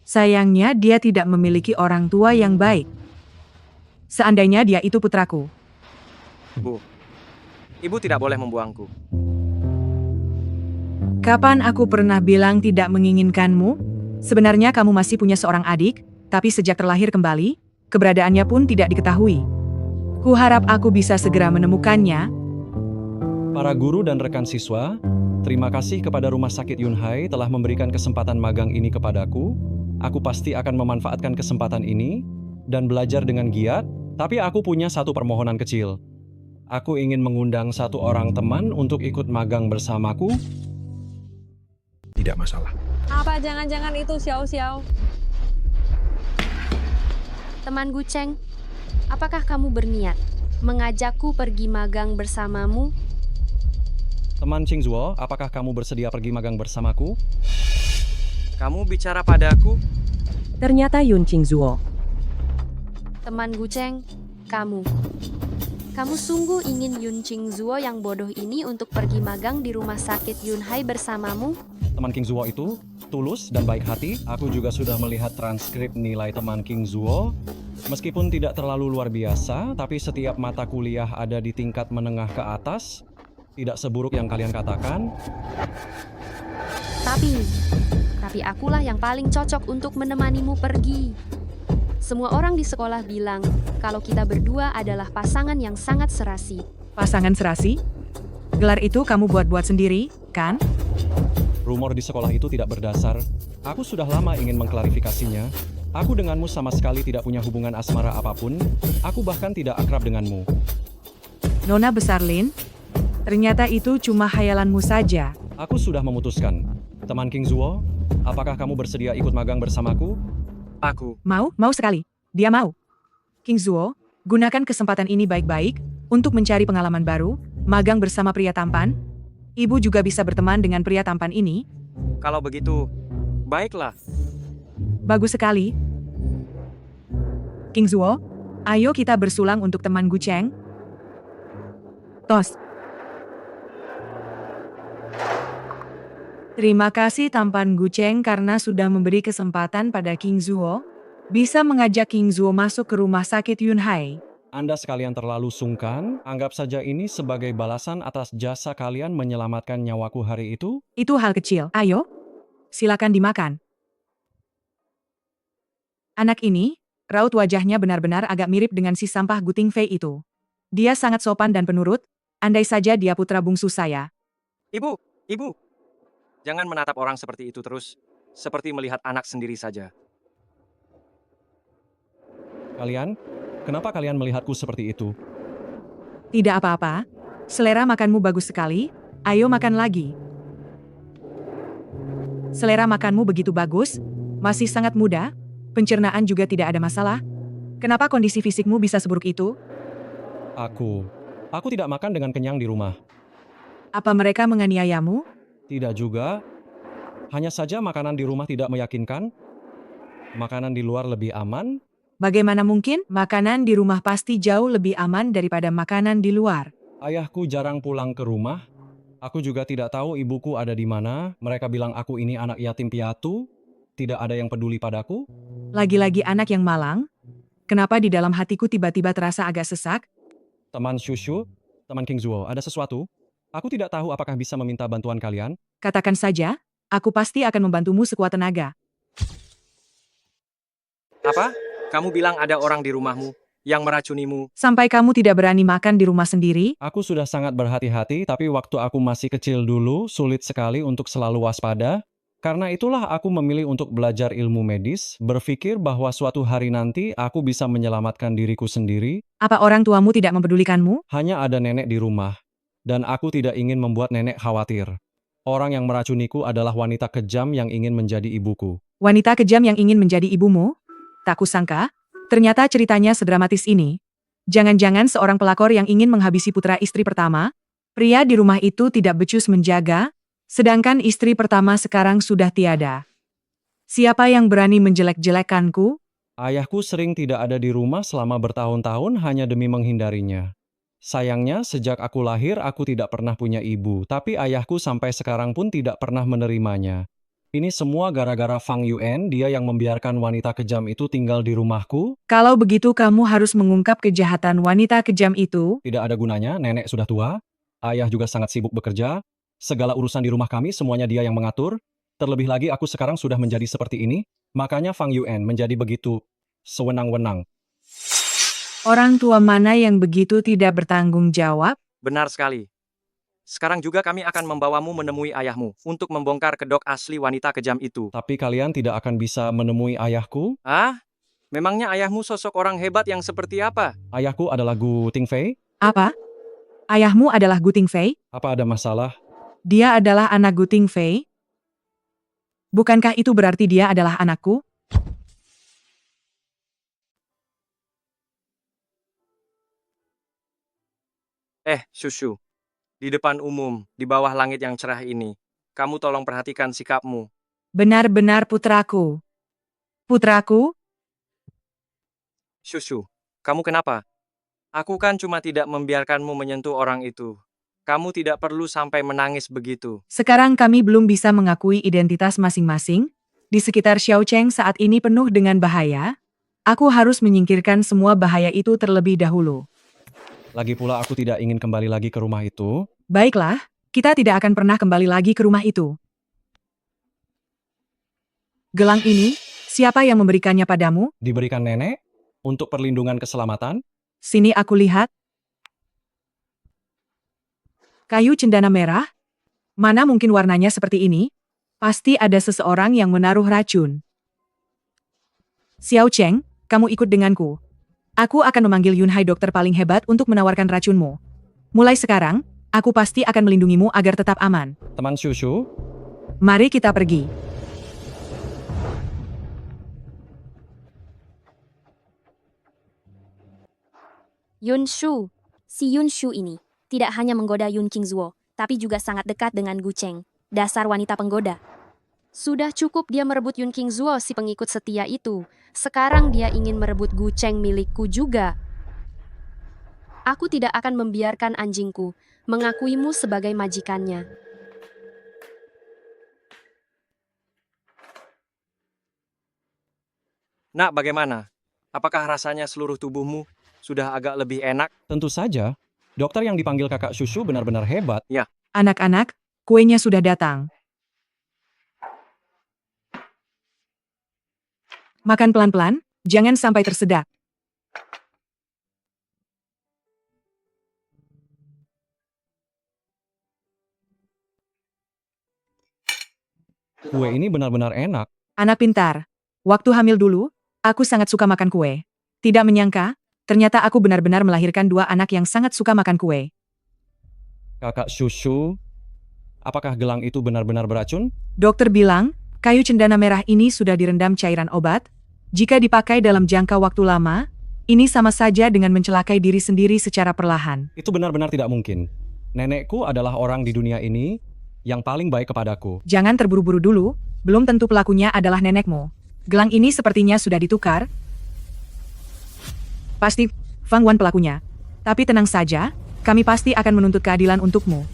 Sayangnya dia tidak memiliki orang tua yang baik. Seandainya dia itu putraku. Bu, ibu tidak boleh membuangku. Kapan aku pernah bilang tidak menginginkanmu? Sebenarnya kamu masih punya seorang adik, tapi sejak terlahir kembali, keberadaannya pun tidak diketahui. Kuharap aku bisa segera menemukannya. Para guru dan rekan siswa, terima kasih kepada Rumah Sakit Yunhai telah memberikan kesempatan magang ini kepadaku. Aku pasti akan memanfaatkan kesempatan ini dan belajar dengan giat, tapi aku punya satu permohonan kecil. Aku ingin mengundang satu orang teman untuk ikut magang bersamaku. Tidak masalah. Apa jangan-jangan itu Xiao Xiao? Teman Gu Cheng, apakah kamu berniat mengajakku pergi magang bersamamu? Teman Qingzuo, apakah kamu bersedia pergi magang bersamaku? Kamu bicara padaku? Ternyata Yun Qingzuo. Teman Gu Cheng, kamu sungguh ingin Yun Qingzuo yang bodoh ini untuk pergi magang di Rumah Sakit Yunhai bersamamu? Teman Qingzuo itu tulus dan baik hati. Aku juga sudah melihat transkrip nilai teman Qingzuo. Meskipun tidak terlalu luar biasa, tapi setiap mata kuliah ada di tingkat menengah ke atas. Tidak seburuk yang kalian katakan. Tapi akulah yang paling cocok untuk menemanimu pergi. Semua orang di sekolah bilang kalau kita berdua adalah pasangan yang sangat serasi. Pasangan serasi? Gelar itu kamu buat-buat sendiri, kan? Rumor di sekolah itu tidak berdasar. Aku sudah lama ingin mengklarifikasinya. Aku denganmu sama sekali tidak punya hubungan asmara apapun. Aku bahkan tidak akrab denganmu. Nona besar Lin, ternyata itu cuma khayalanmu saja. Aku sudah memutuskan. Teman Qingzuo, apakah kamu bersedia ikut magang bersamaku? Aku. Mau sekali. Dia mau. Qingzuo, gunakan kesempatan ini baik-baik untuk mencari pengalaman baru, magang bersama pria tampan. Ibu juga bisa berteman dengan pria tampan ini. Kalau begitu, baiklah. Bagus sekali. Qingzuo, ayo kita bersulang untuk teman Gu Cheng. Tos. Terima kasih tampan Gu Cheng karena sudah memberi kesempatan pada Qingzuo. Bisa mengajak Qingzuo masuk ke Rumah Sakit Yunhai. Anda sekalian terlalu sungkan, anggap saja ini sebagai balasan atas jasa kalian menyelamatkan nyawaku hari itu. Itu hal kecil. Ayo, silakan dimakan. Anak ini, raut wajahnya benar-benar agak mirip dengan si sampah Guting Fei itu. Dia sangat sopan dan penurut, andai saja dia putra bungsu saya. Ibu. Jangan menatap orang seperti itu terus, seperti melihat anak sendiri saja. Kenapa kalian melihatku seperti itu? Tidak apa-apa, selera makanmu bagus sekali, ayo makan lagi. Selera makanmu begitu bagus, masih sangat muda, pencernaan juga tidak ada masalah. Kenapa kondisi fisikmu bisa seburuk itu? Aku tidak makan dengan kenyang di rumah. Apa mereka menganiayamu? Tidak juga. Hanya saja makanan di rumah tidak meyakinkan. Makanan di luar lebih aman. Bagaimana mungkin? Makanan di rumah pasti jauh lebih aman daripada makanan di luar. Ayahku jarang pulang ke rumah. Aku juga tidak tahu ibuku ada di mana. Mereka bilang aku ini anak yatim piatu. Tidak ada yang peduli padaku. Lagi-lagi anak yang malang. Kenapa di dalam hatiku tiba-tiba terasa agak sesak? Teman Shushu, teman Qingzuo, ada sesuatu? Aku tidak tahu apakah bisa meminta bantuan kalian. Katakan saja, aku pasti akan membantumu sekuat tenaga. Apa? Kamu bilang ada orang di rumahmu yang meracunimu? Sampai kamu tidak berani makan di rumah sendiri? Aku sudah sangat berhati-hati, tapi waktu aku masih kecil dulu, sulit sekali untuk selalu waspada. Karena itulah aku memilih untuk belajar ilmu medis, berpikir bahwa suatu hari nanti aku bisa menyelamatkan diriku sendiri. Apa orang tuamu tidak mempedulikanmu? Hanya ada nenek di rumah, dan aku tidak ingin membuat nenek khawatir. Orang yang meracuniku adalah wanita kejam yang ingin menjadi ibuku. Wanita kejam yang ingin menjadi ibumu? Tak kusangka, ternyata ceritanya sedramatis ini. Jangan-jangan seorang pelakor yang ingin menghabisi putra istri pertama? Pria di rumah itu tidak becus menjaga? Sedangkan istri pertama sekarang sudah tiada. Siapa yang berani menjelek-jelekanku? Ayahku sering tidak ada di rumah selama bertahun-tahun hanya demi menghindarinya. Sayangnya, sejak aku lahir, aku tidak pernah punya ibu, tapi ayahku sampai sekarang pun tidak pernah menerimanya. Ini semua gara-gara Fang Yuan, dia yang membiarkan wanita kejam itu tinggal di rumahku. Kalau begitu kamu harus mengungkap kejahatan wanita kejam itu. Tidak ada gunanya, nenek sudah tua. Ayah juga sangat sibuk bekerja. Segala urusan di rumah kami semuanya dia yang mengatur. Terlebih lagi aku sekarang sudah menjadi seperti ini. Makanya Fang Yuan menjadi begitu sewenang-wenang. Orang tua mana yang begitu tidak bertanggung jawab? Benar sekali. Sekarang juga kami akan membawamu menemui ayahmu untuk membongkar kedok asli wanita kejam itu. Tapi kalian tidak akan bisa menemui ayahku? Ah? Memangnya ayahmu sosok orang hebat yang seperti apa? Ayahku adalah Gu Tingfei. Apa? Ayahmu adalah Gu Tingfei? Apa ada masalah? Dia adalah anak Gu Tingfei? Bukankah itu berarti dia adalah anakku? Shushu. Di depan umum, di bawah langit yang cerah ini, kamu tolong perhatikan sikapmu. Benar-benar putraku. Putraku? Shushu, kamu kenapa? Aku kan cuma tidak membiarkanmu menyentuh orang itu. Kamu tidak perlu sampai menangis begitu. Sekarang kami belum bisa mengakui identitas masing-masing. Di sekitar Xiaocheng saat ini penuh dengan bahaya. Aku harus menyingkirkan semua bahaya itu terlebih dahulu. Lagi pula aku tidak ingin kembali lagi ke rumah itu. Baiklah, kita tidak akan pernah kembali lagi ke rumah itu. Gelang ini, siapa yang memberikannya padamu? Diberikan nenek, untuk perlindungan keselamatan. Sini aku lihat. Kayu cendana merah? Mana mungkin warnanya seperti ini? Pasti ada seseorang yang menaruh racun. Xiaocheng, kamu ikut denganku. Aku akan memanggil Yunhai dokter paling hebat untuk menawarkan racunmu. Mulai sekarang, aku pasti akan melindungimu agar tetap aman. Teman Shushu, mari kita pergi. Yunshu. Si Yunshu ini tidak hanya menggoda Yun Qingzuo, tapi juga sangat dekat dengan Gu Cheng, dasar wanita penggoda. Sudah cukup dia merebut Yun Qingzuo si pengikut setia itu. Sekarang dia ingin merebut Gu Cheng milikku juga. Aku tidak akan membiarkan anjingku mengakuimu sebagai majikannya. Nak, bagaimana? Apakah rasanya seluruh tubuhmu sudah agak lebih enak? Tentu saja. Dokter yang dipanggil kakak Shushu benar-benar hebat. Ya. Anak-anak, kuenya sudah datang. Makan pelan-pelan, jangan sampai tersedak. Kue ini benar-benar enak. Anak pintar. Waktu hamil dulu, aku sangat suka makan kue. Tidak menyangka, ternyata aku benar-benar melahirkan dua anak yang sangat suka makan kue. Kakak Shushu, apakah gelang itu benar-benar beracun? Dokter bilang, kayu cendana merah ini sudah direndam cairan obat. Jika dipakai dalam jangka waktu lama, ini sama saja dengan mencelakai diri sendiri secara perlahan. Itu benar-benar tidak mungkin. Nenekku adalah orang di dunia ini yang paling baik kepadaku. Jangan terburu-buru dulu, belum tentu pelakunya adalah nenekmu. Gelang ini sepertinya sudah ditukar. Pasti Fang Wan pelakunya. Tapi tenang saja, kami pasti akan menuntut keadilan untukmu.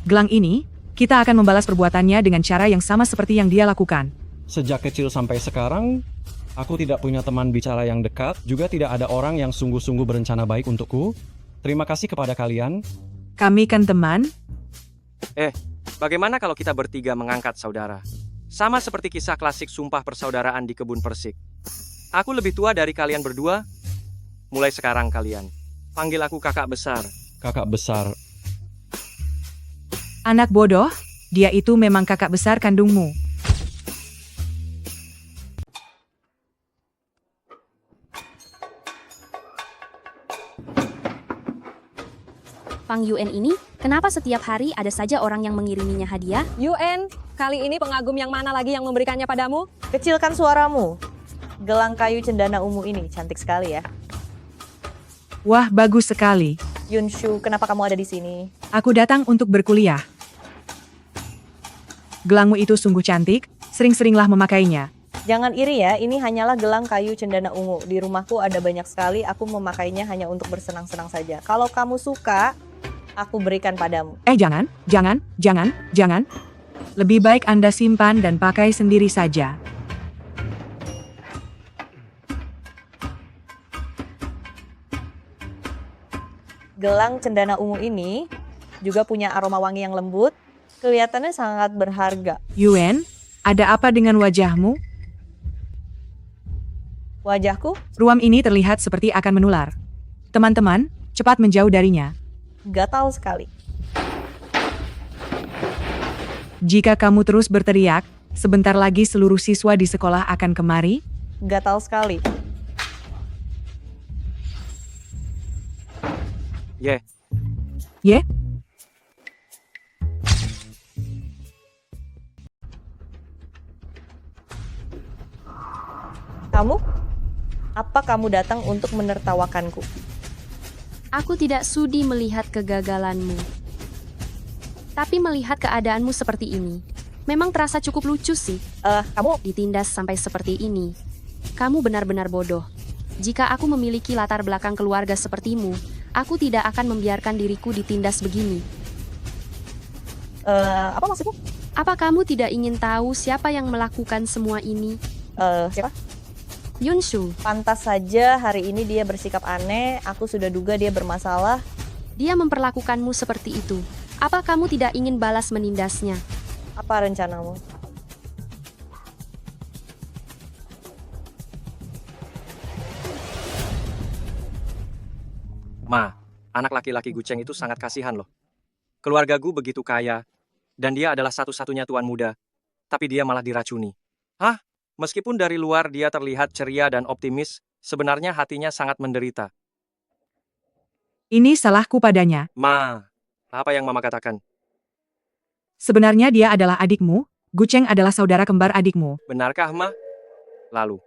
Gelang ini, kita akan membalas perbuatannya dengan cara yang sama seperti yang dia lakukan. Sejak kecil sampai sekarang, aku tidak punya teman bicara yang dekat, juga tidak ada orang yang sungguh-sungguh berencana baik untukku. Terima kasih kepada kalian. Kami kan teman. Bagaimana kalau kita bertiga mengangkat saudara? Sama seperti kisah klasik sumpah persaudaraan di kebun persik. Aku lebih tua dari kalian berdua. Mulai sekarang kalian, panggil aku kakak besar. Kakak besar. Anak bodoh, dia itu memang kakak besar kandungmu. Fang Yuan ini, kenapa setiap hari ada saja orang yang mengiriminya hadiah? Yuan, kali ini pengagum yang mana lagi yang memberikannya padamu? Kecilkan suaramu. Gelang kayu cendana ungu ini cantik sekali ya. Wah, bagus sekali. Yunshu, kenapa kamu ada di sini? Aku datang untuk berkuliah. Gelangmu itu sungguh cantik, sering-seringlah memakainya. Jangan iri ya, ini hanyalah gelang kayu cendana ungu. Di rumahku ada banyak sekali, aku memakainya hanya untuk bersenang-senang saja. Kalau kamu suka, aku berikan padamu. Jangan. Lebih baik Anda simpan dan pakai sendiri saja. Gelang cendana ungu ini juga punya aroma wangi yang lembut, kelihatannya sangat berharga. Yuen, ada apa dengan wajahmu? Wajahku? Ruam ini terlihat seperti akan menular. Teman-teman, cepat menjauh darinya. Gatal sekali. Jika kamu terus berteriak, sebentar lagi seluruh siswa di sekolah akan kemari. Gatal sekali. Ye. Kamu? Apa kamu datang untuk menertawakanku? Aku tidak sudi melihat kegagalanmu. Tapi melihat keadaanmu seperti ini, memang terasa cukup lucu sih. Kamu ditindas sampai seperti ini. Kamu benar-benar bodoh. Jika aku memiliki latar belakang keluarga sepertimu, aku tidak akan membiarkan diriku ditindas begini. Apa maksudmu? Apa kamu tidak ingin tahu siapa yang melakukan semua ini? Siapa? Yunshu. Pantas saja hari ini dia bersikap aneh, aku sudah duga dia bermasalah. Dia memperlakukanmu seperti itu. Apa kamu tidak ingin balas menindasnya? Apa rencanamu? Ma, anak laki-laki Guceng itu sangat kasihan loh. Keluarga Gu begitu kaya, dan dia adalah satu-satunya tuan muda. Tapi dia malah diracuni. Hah? Meskipun dari luar dia terlihat ceria dan optimis, sebenarnya hatinya sangat menderita. Ini salahku padanya. Ma, apa yang Mama katakan? Sebenarnya dia adalah adikmu, Guceng adalah saudara kembar adikmu. Benarkah, Ma? Lalu,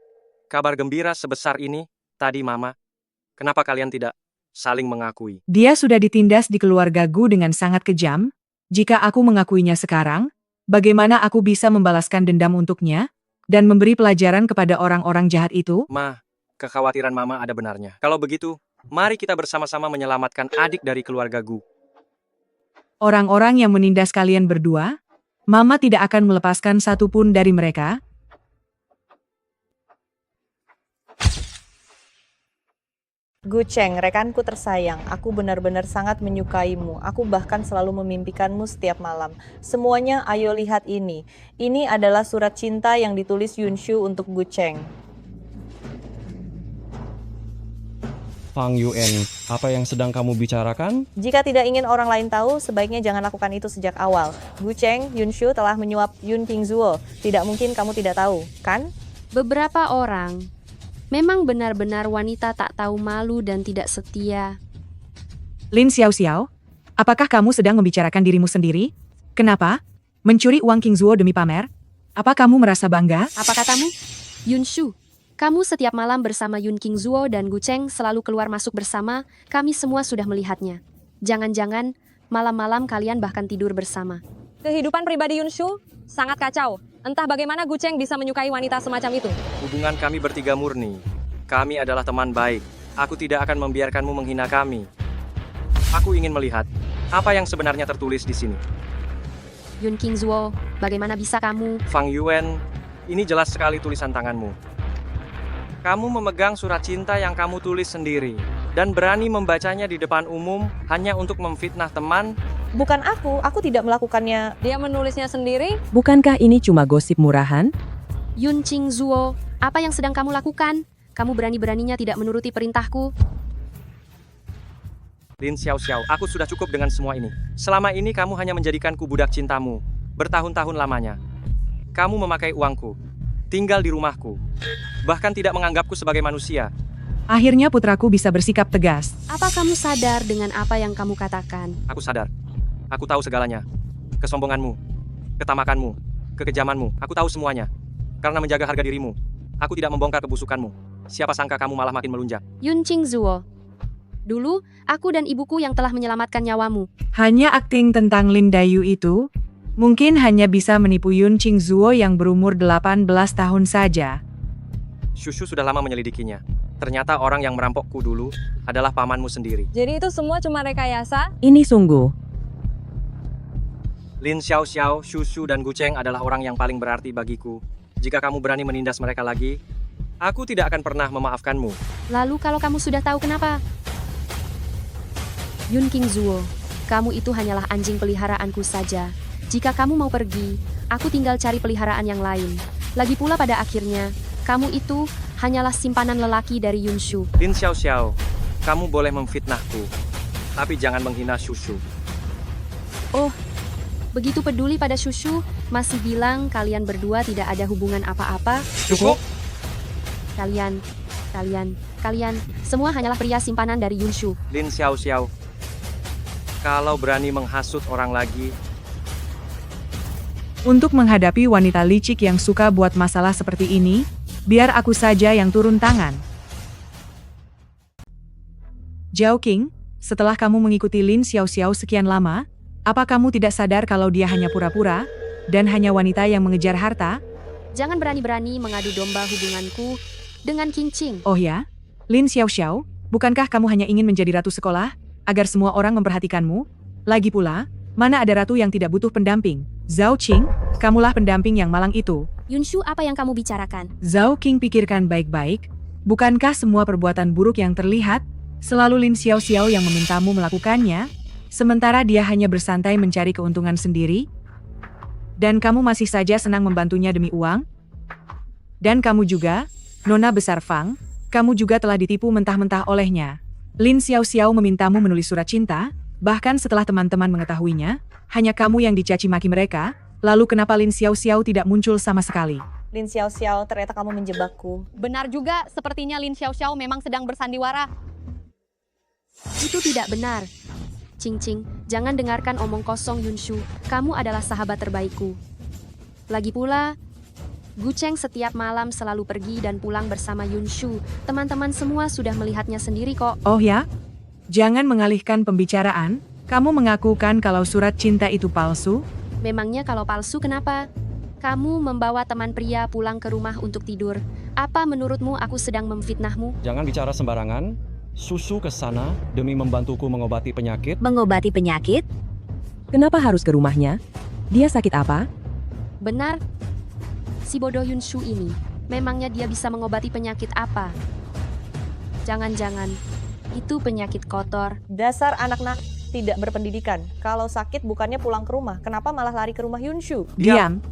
kabar gembira sebesar ini, tadi Mama, kenapa kalian tidak saling mengakui? Dia sudah ditindas di keluarga Gu dengan sangat kejam. Jika aku mengakuinya sekarang, bagaimana aku bisa membalaskan dendam untuknya? Dan memberi pelajaran kepada orang-orang jahat itu? Ma, kekhawatiran Mama ada benarnya. Kalau begitu, mari kita bersama-sama menyelamatkan adik dari keluarga Gu. Orang-orang yang menindas kalian berdua, Mama tidak akan melepaskan satupun dari mereka. Guceng, rekanku tersayang, aku benar-benar sangat menyukaimu. Aku bahkan selalu memimpikanmu setiap malam. Semuanya, ayo lihat ini. Ini adalah surat cinta yang ditulis Yunshu untuk Guceng. Fang Yuen, apa yang sedang kamu bicarakan? Jika tidak ingin orang lain tahu, sebaiknya jangan lakukan itu sejak awal. Guceng, Yunshu telah menyuap Yun Qingzuo. Tidak mungkin kamu tidak tahu, kan? Beberapa orang memang benar-benar wanita tak tahu malu dan tidak setia. Lin Xiaoxiao, apakah kamu sedang membicarakan dirimu sendiri? Kenapa? Mencuri uang Qingzuo demi pamer? Apa kamu merasa bangga? Apa katamu? Yunshu, kamu setiap malam bersama Yun Qingzuo dan Guceng selalu keluar masuk bersama, kami semua sudah melihatnya. Jangan-jangan malam-malam kalian bahkan tidur bersama. Kehidupan pribadi Yunshu sangat kacau. Entah bagaimana Guceng bisa menyukai wanita semacam itu. Hubungan kami bertiga murni. Kami adalah teman baik. Aku tidak akan membiarkanmu menghina kami. Aku ingin melihat apa yang sebenarnya tertulis di sini. Yun Qingzuo, bagaimana bisa kamu? Fang Yuen, ini jelas sekali tulisan tanganmu. Kamu memegang surat cinta yang kamu tulis sendiri dan berani membacanya di depan umum hanya untuk memfitnah teman. Bukan aku tidak melakukannya. Dia menulisnya sendiri. Bukankah ini cuma gosip murahan? Yun Qingzuo, apa yang sedang kamu lakukan? Kamu berani-beraninya tidak menuruti perintahku? Lin Xiaoxiao, aku sudah cukup dengan semua ini. Selama ini kamu hanya menjadikanku budak cintamu, bertahun-tahun lamanya. Kamu memakai uangku, tinggal di rumahku, bahkan tidak menganggapku sebagai manusia. Akhirnya putraku bisa bersikap tegas. Apa kamu sadar dengan apa yang kamu katakan? Aku sadar. Aku tahu segalanya. Kesombonganmu, ketamakanmu, kekejamanmu, aku tahu semuanya. Karena menjaga harga dirimu, aku tidak membongkar kebusukanmu. Siapa sangka kamu malah makin melunjak. Yun Qingzuo, dulu aku dan ibuku yang telah menyelamatkan nyawamu. Hanya akting tentang Lin Dayu itu, Mungkin hanya bisa menipu Yun Qingzuo yang berumur 18 tahun saja. Shushu sudah lama menyelidikinya. Ternyata orang yang merampokku dulu adalah pamanmu sendiri. Jadi itu semua cuma rekayasa? Ini sungguh. Lin Xiaoxiao, Shushu, dan Gucheng adalah orang yang paling berarti bagiku. Jika kamu berani menindas mereka lagi, aku tidak akan pernah memaafkanmu. Lalu kalau kamu sudah tahu kenapa? Yun Qingzuo, kamu itu hanyalah anjing peliharaanku saja. Jika kamu mau pergi, aku tinggal cari peliharaan yang lain. Lagi pula pada akhirnya, kamu itu hanyalah simpanan lelaki dari Yunshu. Lin Xiaoxiao, kamu boleh memfitnahku, tapi jangan menghina Shushu. Oh, begitu peduli pada Shushu, masih bilang kalian berdua tidak ada hubungan apa-apa. Cukup! Kalian, semua hanyalah pria simpanan dari Yunshu. Lin Xiaoxiao, kalau berani menghasut orang lagi, Untuk menghadapi wanita licik yang suka buat masalah seperti ini, biar aku saja yang turun tangan. Zhao Qing, setelah kamu mengikuti Lin Xiaoxiao sekian lama, apa kamu tidak sadar kalau dia hanya pura-pura, dan hanya wanita yang mengejar harta? Jangan berani-berani mengadu domba hubunganku dengan Qing Qing. Oh ya? Lin Xiaoxiao, bukankah kamu hanya ingin menjadi ratu sekolah, agar semua orang memperhatikanmu? Lagi pula, mana ada ratu yang tidak butuh pendamping? Zhao Qing, kamulah pendamping yang malang itu. Yunshu, apa yang kamu bicarakan? Zhao Qing pikirkan baik-baik, bukankah semua perbuatan buruk yang terlihat, selalu Lin Xiaoxiao yang memintamu melakukannya, sementara dia hanya bersantai mencari keuntungan sendiri? Dan kamu masih saja senang membantunya demi uang? Dan kamu juga, Nona Besar Fang, kamu juga telah ditipu mentah-mentah olehnya. Lin Xiaoxiao memintamu menulis surat cinta, bahkan setelah teman-teman mengetahuinya, hanya kamu yang dicaci maki mereka, lalu kenapa Lin Xiaoxiao tidak muncul sama sekali? Lin Xiaoxiao, ternyata kamu menjebakku. Benar juga, sepertinya Lin Xiaoxiao memang sedang bersandiwara. Itu tidak benar. Qing Qing, jangan dengarkan omong kosong Yunshu, kamu adalah sahabat terbaikku. Lagi pula, Gucheng setiap malam selalu pergi dan pulang bersama Yunshu. Teman-teman semua sudah melihatnya sendiri kok. Oh ya? Jangan mengalihkan pembicaraan, kamu mengakukan kalau surat cinta itu palsu? Memangnya kalau palsu kenapa? Kamu membawa teman pria pulang ke rumah untuk tidur. Apa menurutmu aku sedang memfitnahmu? Jangan bicara sembarangan. Susu ke sana demi membantuku mengobati penyakit. Mengobati penyakit? Kenapa harus ke rumahnya? Dia sakit apa? Benar. Si bodoh Yunshu ini, memangnya dia bisa mengobati penyakit apa? Jangan-jangan, itu penyakit kotor. Dasar anak-anak tidak berpendidikan. Kalau sakit bukannya pulang ke rumah, kenapa malah lari ke rumah Yunshu? Diam.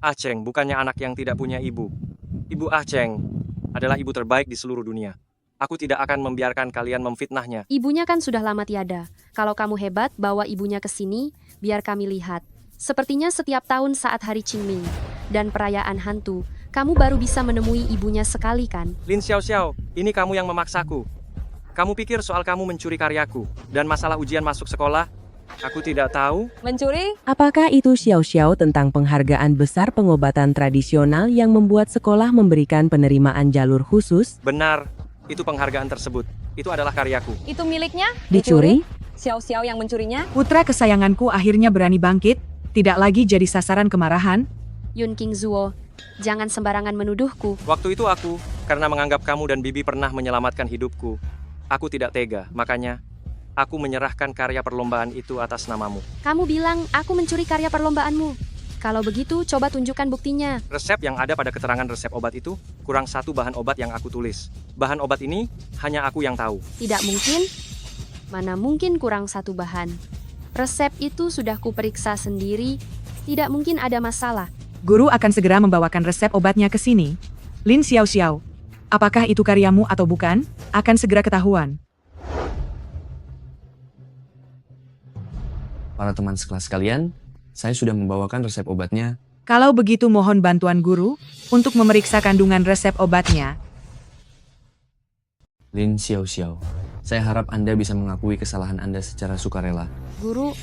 Ah Cheng bukannya anak yang tidak punya ibu. Ibu Ah Cheng adalah ibu terbaik di seluruh dunia. Aku tidak akan membiarkan kalian memfitnahnya. Ibunya kan sudah lama tiada. Kalau kamu hebat, bawa ibunya ke sini, biar kami lihat. Sepertinya setiap tahun saat hari Qingming dan perayaan hantu, kamu baru bisa menemui ibunya sekali kan? Lin Xiaoxiao, ini kamu yang memaksaku. Kamu pikir soal kamu mencuri karyaku dan masalah ujian masuk sekolah? Aku tidak tahu. Mencuri? Apakah itu Xiaoxiao tentang penghargaan besar pengobatan tradisional yang membuat sekolah memberikan penerimaan jalur khusus? Benar, itu penghargaan tersebut. Itu adalah karyaku. Itu miliknya? Dicuri? Xiaoxiao yang mencurinya? Putra kesayanganku akhirnya berani bangkit, tidak lagi jadi sasaran kemarahan. Yun Qingzuo, jangan sembarangan menuduhku. Waktu itu aku, karena menganggap kamu dan Bibi pernah menyelamatkan hidupku. Aku tidak tega, makanya aku menyerahkan karya perlombaan itu atas namamu. Kamu bilang aku mencuri karya perlombaanmu. Kalau begitu, coba tunjukkan buktinya. Resep yang ada pada keterangan resep obat itu, kurang satu bahan obat yang aku tulis. Bahan obat ini, hanya aku yang tahu. Tidak mungkin. Mana mungkin kurang satu bahan. Resep itu sudah kuperiksa sendiri. Tidak mungkin ada masalah. Guru akan segera membawakan resep obatnya ke sini. Lin Xiaoxiao, apakah itu karyamu atau bukan, akan segera ketahuan. Para teman sekelas kalian, saya sudah membawakan resep obatnya. Kalau begitu mohon bantuan guru untuk memeriksa kandungan resep obatnya. Lin Xiaoxiao, saya harap Anda bisa mengakui kesalahan Anda secara sukarela. Guru,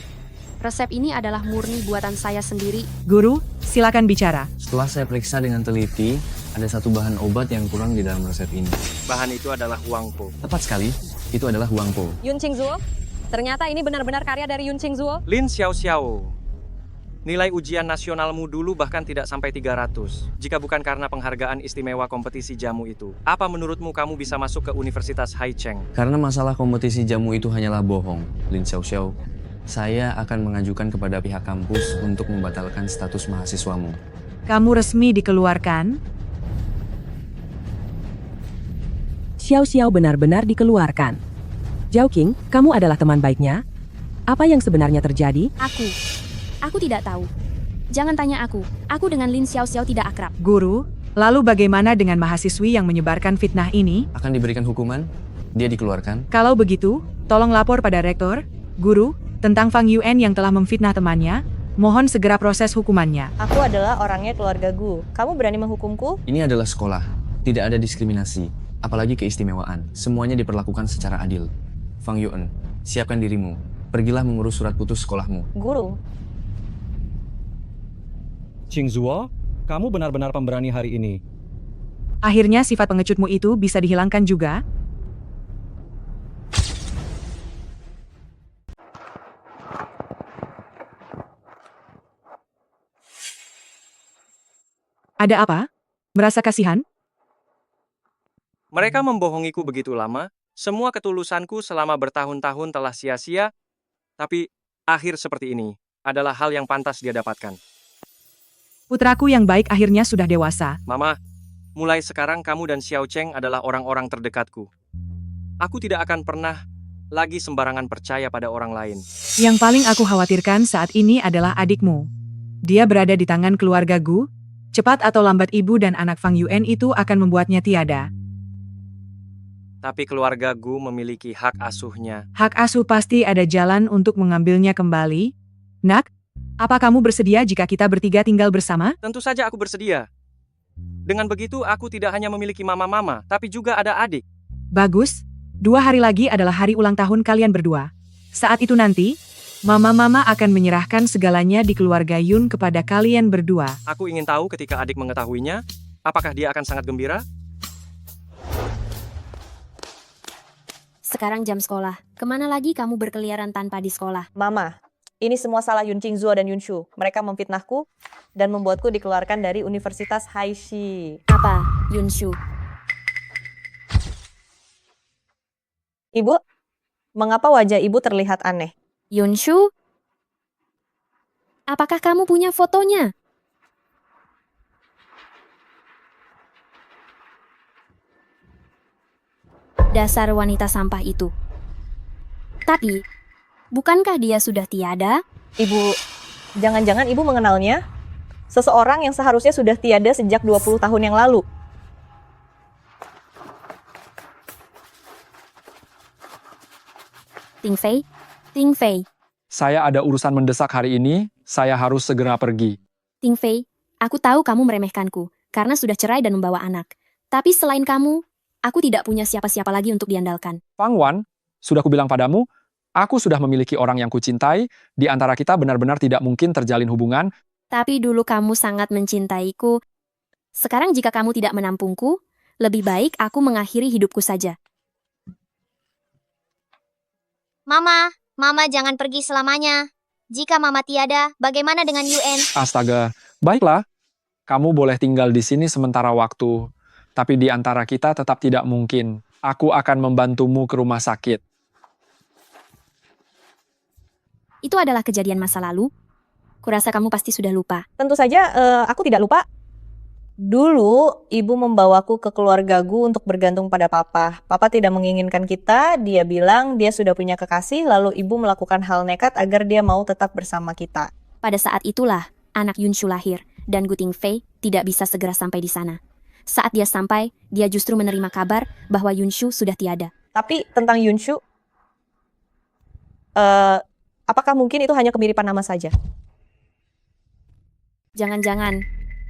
resep ini adalah murni buatan saya sendiri. Guru, silakan bicara. Setelah saya periksa dengan teliti, ada satu bahan obat yang kurang di dalam resep ini. Bahan itu adalah Huang Po. Tepat sekali, itu adalah Huang Po. Yun Qingzuo, Ternyata ini benar-benar karya dari Yun Qingzuo. Lin Xiaoxiao, nilai ujian nasionalmu dulu bahkan tidak sampai 300. Jika bukan karena penghargaan istimewa kompetisi jamu itu, apa menurutmu kamu bisa masuk ke Universitas Haicheng? Karena masalah kompetisi jamu itu hanyalah bohong, Lin Xiaoxiao. Saya akan mengajukan kepada pihak kampus untuk membatalkan status mahasiswamu. Kamu resmi dikeluarkan? Xiao Xiao benar-benar dikeluarkan. Zhao Qing, kamu adalah teman baiknya? Apa yang sebenarnya terjadi? Aku tidak tahu. Jangan tanya aku. Aku dengan Lin Xiaoxiao tidak akrab. Guru, lalu bagaimana dengan mahasiswi yang menyebarkan fitnah ini? Akan diberikan hukuman? Dia dikeluarkan? Kalau begitu, tolong lapor pada rektor, guru, tentang Fang Yuan yang telah memfitnah temannya. Mohon segera proses hukumannya. Aku adalah orangnya keluarga Gu. Kamu berani menghukumku? Ini adalah sekolah. Tidak ada diskriminasi. Apalagi keistimewaan. Semuanya diperlakukan secara adil. Fang Yuan, siapkan dirimu. Pergilah mengurus surat putus sekolahmu. Guru. Qingzuo, kamu benar-benar pemberani hari ini. Akhirnya sifat pengecutmu itu bisa dihilangkan juga? Ada apa? Merasa kasihan? Mereka membohongiku begitu lama, semua ketulusanku selama bertahun-tahun telah sia-sia, tapi akhir seperti ini adalah hal yang pantas dia dapatkan. Putraku yang baik akhirnya sudah dewasa. Mama, mulai sekarang kamu dan Xiao Cheng adalah orang-orang terdekatku. Aku tidak akan pernah lagi sembarangan percaya pada orang lain. Yang paling aku khawatirkan saat ini adalah adikmu. Dia berada di tangan keluarga Gu. Cepat atau lambat ibu dan anak Fang Yuan itu akan membuatnya tiada. Tapi keluarga Gu memiliki hak asuhnya. Hak asuh pasti ada jalan untuk mengambilnya kembali. Nak, apa kamu bersedia jika kita bertiga tinggal bersama? Tentu saja aku bersedia. Dengan begitu aku tidak hanya memiliki mama-mama, tapi juga ada adik. Bagus, 2 hari lagi adalah hari ulang tahun kalian berdua. Saat itu nanti, mama-mama akan menyerahkan segalanya di keluarga Yun kepada kalian berdua. Aku ingin tahu ketika adik mengetahuinya, apakah dia akan sangat gembira? Sekarang jam sekolah. Kemana lagi kamu berkeliaran tanpa di sekolah? Mama, ini semua salah Yun Qingzuo dan Yunshu. Mereka memfitnahku dan membuatku dikeluarkan dari Universitas Haishi. Apa, Yunshu? Ibu, mengapa wajah ibu terlihat aneh? Yunshu? Apakah kamu punya fotonya? Dasar wanita sampah itu. Tapi, bukankah dia sudah tiada? Ibu, jangan-jangan ibu mengenalnya? Seseorang yang seharusnya sudah tiada sejak 20 tahun yang lalu. Ting Fei? Ting Fei. Saya ada urusan mendesak hari ini, saya harus segera pergi. Ting Fei, aku tahu kamu meremehkanku, karena sudah cerai dan membawa anak. Tapi selain kamu, aku tidak punya siapa-siapa lagi untuk diandalkan. Fang Wan, sudah kubilang padamu, aku sudah memiliki orang yang kucintai, di antara kita benar-benar tidak mungkin terjalin hubungan. Tapi dulu kamu sangat mencintaiku. Sekarang jika kamu tidak menampungku, lebih baik aku mengakhiri hidupku saja. Mama jangan pergi selamanya. Jika Mama tiada, bagaimana dengan Yuan? Astaga, baiklah. Kamu boleh tinggal di sini sementara waktu. Tapi di antara kita tetap tidak mungkin. Aku akan membantumu ke rumah sakit. Itu adalah kejadian masa lalu. Kurasa kamu pasti sudah lupa. Tentu saja aku tidak lupa. Dulu ibu membawaku ke keluarga Gu untuk bergantung pada papa. Papa tidak menginginkan kita, dia bilang dia sudah punya kekasih, lalu ibu melakukan hal nekat agar dia mau tetap bersama kita. Pada saat itulah anak Yunshu lahir dan Gu Tingfei tidak bisa segera sampai di sana. Saat dia sampai, dia justru menerima kabar bahwa Yunshu sudah tiada. Tapi tentang Yunshu, apakah mungkin itu hanya kemiripan nama saja? Jangan-jangan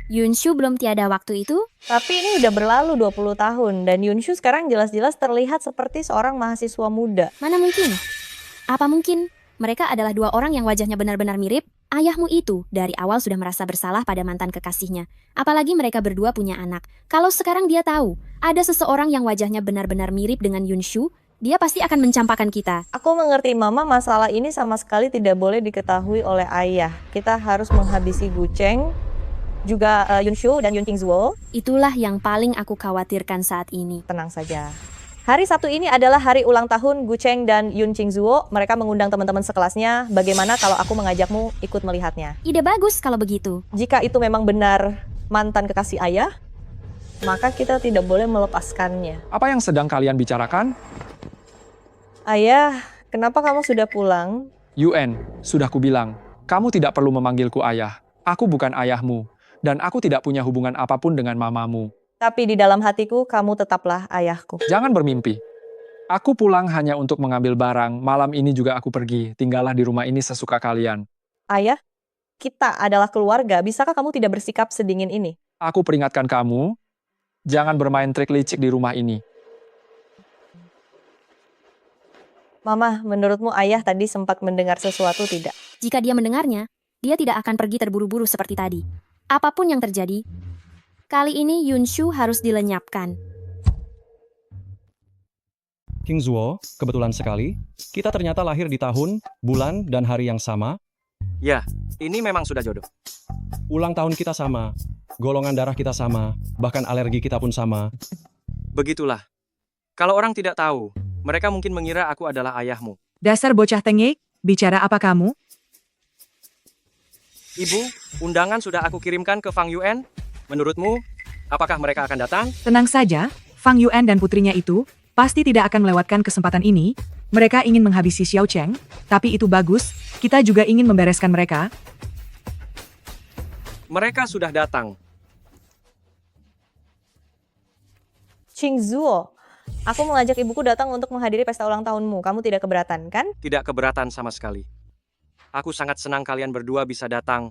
Yunshu belum tiada waktu itu? Tapi ini udah berlalu 20 tahun dan Yunshu sekarang jelas-jelas terlihat seperti seorang mahasiswa muda. Mana mungkin? Apa mungkin mereka adalah 2 orang yang wajahnya benar-benar mirip? Ayahmu itu dari awal sudah merasa bersalah pada mantan kekasihnya. Apalagi mereka berdua punya anak. Kalau sekarang dia tahu ada seseorang yang wajahnya benar-benar mirip dengan Yunshu, Dia pasti akan mencampakkan kita. Aku mengerti Mama, masalah ini sama sekali tidak boleh diketahui oleh ayah. Kita harus menghabisi Gu Cheng, juga Yunshu dan Yun Qingzuo. Itulah yang paling aku khawatirkan saat ini. Tenang saja. Hari Sabtu ini adalah hari ulang tahun Gu Cheng dan Yun Qingzuo. Mereka mengundang teman-teman sekelasnya. Bagaimana kalau aku mengajakmu ikut melihatnya? Ide bagus kalau begitu. Jika itu memang benar mantan kekasih ayah, maka kita tidak boleh melepaskannya. Apa yang sedang kalian bicarakan? Ayah, kenapa kamu sudah pulang? Yun, sudah kubilang, kamu tidak perlu memanggilku ayah. Aku bukan ayahmu, dan aku tidak punya hubungan apapun dengan mamamu. Tapi di dalam hatiku, kamu tetaplah ayahku. Jangan bermimpi. Aku pulang hanya untuk mengambil barang. Malam ini juga aku pergi. Tinggallah di rumah ini sesuka kalian. Ayah, kita adalah keluarga. Bisakah kamu tidak bersikap sedingin ini? Aku peringatkan kamu, jangan bermain trik licik di rumah ini. Mama, menurutmu ayah tadi sempat mendengar sesuatu tidak? Jika dia mendengarnya, dia tidak akan pergi terburu-buru seperti tadi. Apapun yang terjadi, kali ini Yunshu harus dilenyapkan. Qingzuo, kebetulan sekali, kita ternyata lahir di tahun, bulan, dan hari yang sama. Ya, ini memang sudah jodoh. Ulang tahun kita sama, golongan darah kita sama, bahkan alergi kita pun sama. Begitulah. Kalau orang tidak tahu, mereka mungkin mengira aku adalah ayahmu. Dasar bocah tengik, bicara apa kamu? Ibu, undangan sudah aku kirimkan ke Fang Yuan. Menurutmu, apakah mereka akan datang? Tenang saja, Fang Yuan dan putrinya itu pasti tidak akan melewatkan kesempatan ini. Mereka ingin menghabisi Xiao Cheng, tapi itu bagus, kita juga ingin membereskan mereka. Mereka sudah datang. Qingzuo, aku mengajak ibuku datang untuk menghadiri pesta ulang tahunmu. Kamu tidak keberatan, kan? Tidak keberatan sama sekali. Aku sangat senang kalian berdua bisa datang.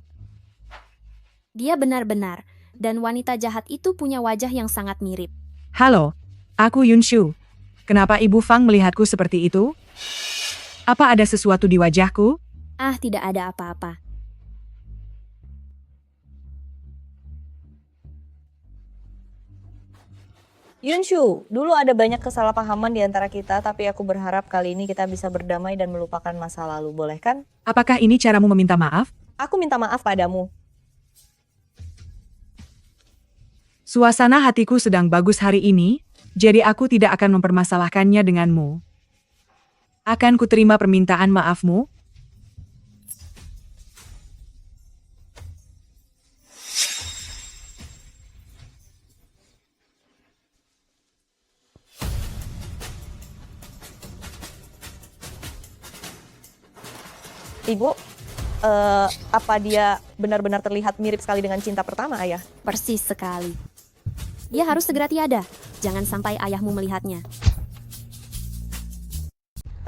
Dia benar-benar, dan wanita jahat itu punya wajah yang sangat mirip. Halo, aku Yunshu. Kenapa Ibu Fang melihatku seperti itu? Apa ada sesuatu di wajahku? Ah, tidak ada apa-apa. Yunshu, dulu ada banyak kesalahpahaman di antara kita, tapi aku berharap kali ini kita bisa berdamai dan melupakan masa lalu, boleh kan? Apakah ini caramu meminta maaf? Aku minta maaf padamu. Suasana hatiku sedang bagus hari ini, jadi aku tidak akan mempermasalahkannya denganmu. Akan kuterima permintaan maafmu? Ibu, apa dia benar-benar terlihat mirip sekali dengan cinta pertama, Ayah? Persis sekali. Dia harus segera tiada. Jangan sampai ayahmu melihatnya.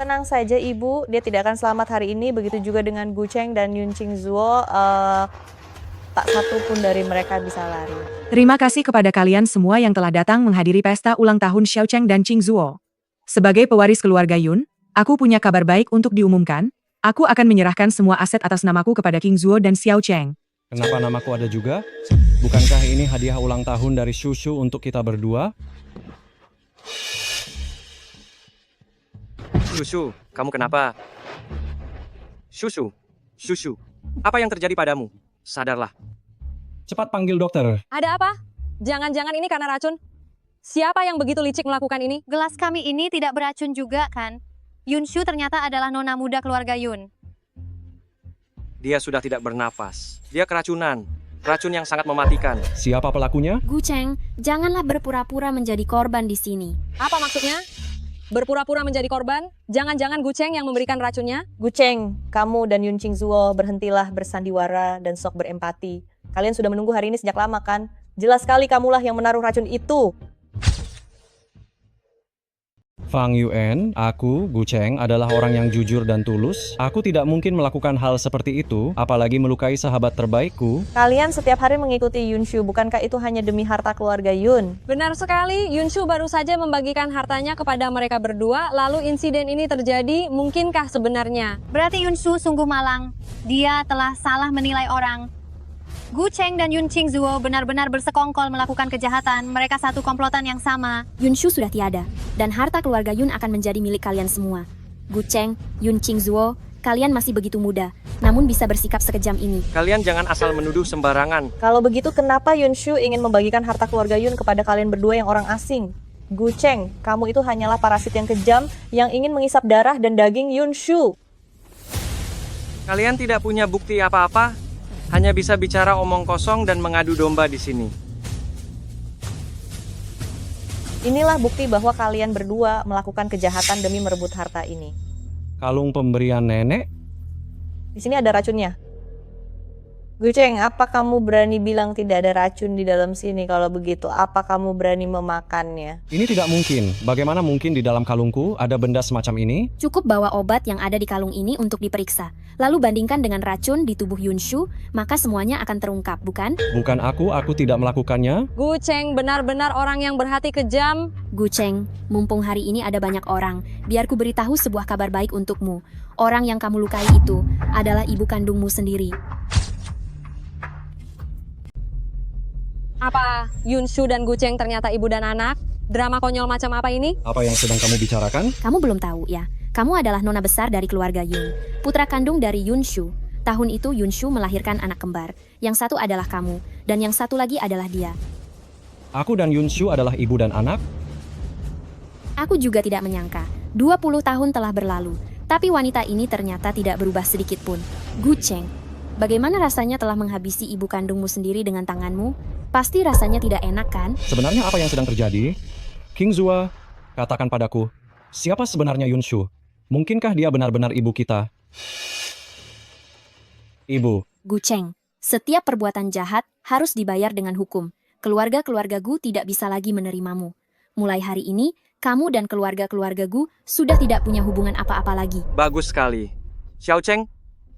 Tenang saja, Ibu. Dia tidak akan selamat hari ini. Begitu juga dengan Gu Cheng dan Yun Qingzuo. Tak satu pun dari mereka bisa lari. Terima kasih kepada kalian semua yang telah datang menghadiri pesta ulang tahun Xiao Cheng dan Qingzuo. Sebagai pewaris keluarga Yun, aku punya kabar baik untuk diumumkan. Aku akan menyerahkan semua aset atas namaku kepada Qingzuo dan Xiao Cheng. Kenapa namaku ada juga? Bukankah ini hadiah ulang tahun dari Shushu untuk kita berdua? Shushu, kamu kenapa? Shushu, Shushu, apa yang terjadi padamu? Sadarlah. Cepat panggil dokter. Ada apa? Jangan-jangan ini karena racun? Siapa yang begitu licik melakukan ini? Gelas kami ini tidak beracun juga, kan? Yunshu ternyata adalah nona muda keluarga Yun. Dia sudah tidak bernapas. Dia keracunan. Racun yang sangat mematikan. Siapa pelakunya? Gu Cheng, janganlah berpura-pura menjadi korban di sini. Apa maksudnya? Berpura-pura menjadi korban? Jangan-jangan Gu Cheng yang memberikan racunnya? Gu Cheng, kamu dan Yun Qingzuo berhentilah bersandiwara dan sok berempati. Kalian sudah menunggu hari ini sejak lama, kan? Jelas sekali kamulah yang menaruh racun itu. Fang Yuan, aku, Gu Cheng, adalah orang yang jujur dan tulus. Aku tidak mungkin melakukan hal seperti itu, apalagi melukai sahabat terbaikku. Kalian setiap hari mengikuti Yunshu, bukankah itu hanya demi harta keluarga Yun? Benar sekali, Yunshu baru saja membagikan hartanya kepada mereka berdua, lalu insiden ini terjadi, mungkinkah sebenarnya? Berarti Yunshu sungguh malang. Dia telah salah menilai orang. Gu Cheng dan Yun Qingzuo benar-benar bersekongkol melakukan kejahatan. Mereka satu komplotan yang sama. Yunshu sudah tiada, dan harta keluarga Yun akan menjadi milik kalian semua. Gu Cheng, Yun Qingzuo, kalian masih begitu muda, namun bisa bersikap sekejam ini. Kalian jangan asal menuduh sembarangan. Kalau begitu kenapa Yunshu ingin membagikan harta keluarga Yun kepada kalian berdua yang orang asing? Gu Cheng, kamu itu hanyalah parasit yang kejam yang ingin mengisap darah dan daging Yunshu. Kalian tidak punya bukti apa-apa, hanya bisa bicara omong kosong dan mengadu domba di sini. Inilah bukti bahwa kalian berdua melakukan kejahatan demi merebut harta ini. Kalung pemberian nenek? Di sini ada racunnya. Gu Cheng, apa kamu berani bilang tidak ada racun di dalam sini? Kalau begitu, apa kamu berani memakannya? Ini tidak mungkin. Bagaimana mungkin di dalam kalungku ada benda semacam ini? Cukup bawa obat yang ada di kalung ini untuk diperiksa. Lalu bandingkan dengan racun di tubuh Yunshu, maka semuanya akan terungkap, bukan? Bukan aku tidak melakukannya. Gu Cheng benar-benar orang yang berhati kejam. Gu Cheng, mumpung hari ini ada banyak orang, biar ku beritahu sebuah kabar baik untukmu. Orang yang kamu lukai itu adalah ibu kandungmu sendiri. Apa Yunshu dan Gu Cheng ternyata ibu dan anak? Drama konyol macam apa ini? Apa yang sedang kamu bicarakan? Kamu belum tahu ya? Kamu adalah nona besar dari keluarga Yun, putra kandung dari Yunshu. Tahun itu Yunshu melahirkan anak kembar. Yang satu adalah kamu, dan yang satu lagi adalah dia. Aku dan Yunshu adalah ibu dan anak? Aku juga tidak menyangka. 20 tahun telah berlalu, tapi wanita ini ternyata tidak berubah sedikit pun. Gu Cheng, bagaimana rasanya telah menghabisi ibu kandungmu sendiri dengan tanganmu? Pasti rasanya tidak enak kan? Sebenarnya apa yang sedang terjadi? Qingzuo, katakan padaku, siapa sebenarnya Yunshu? Mungkinkah dia benar-benar ibu kita? Ibu. Gu Cheng, setiap perbuatan jahat harus dibayar dengan hukum. Keluarga-keluarga Gu tidak bisa lagi menerimamu. Mulai hari ini, kamu dan keluarga-keluarga Gu sudah tidak punya hubungan apa-apa lagi. Bagus sekali. Xiao Cheng,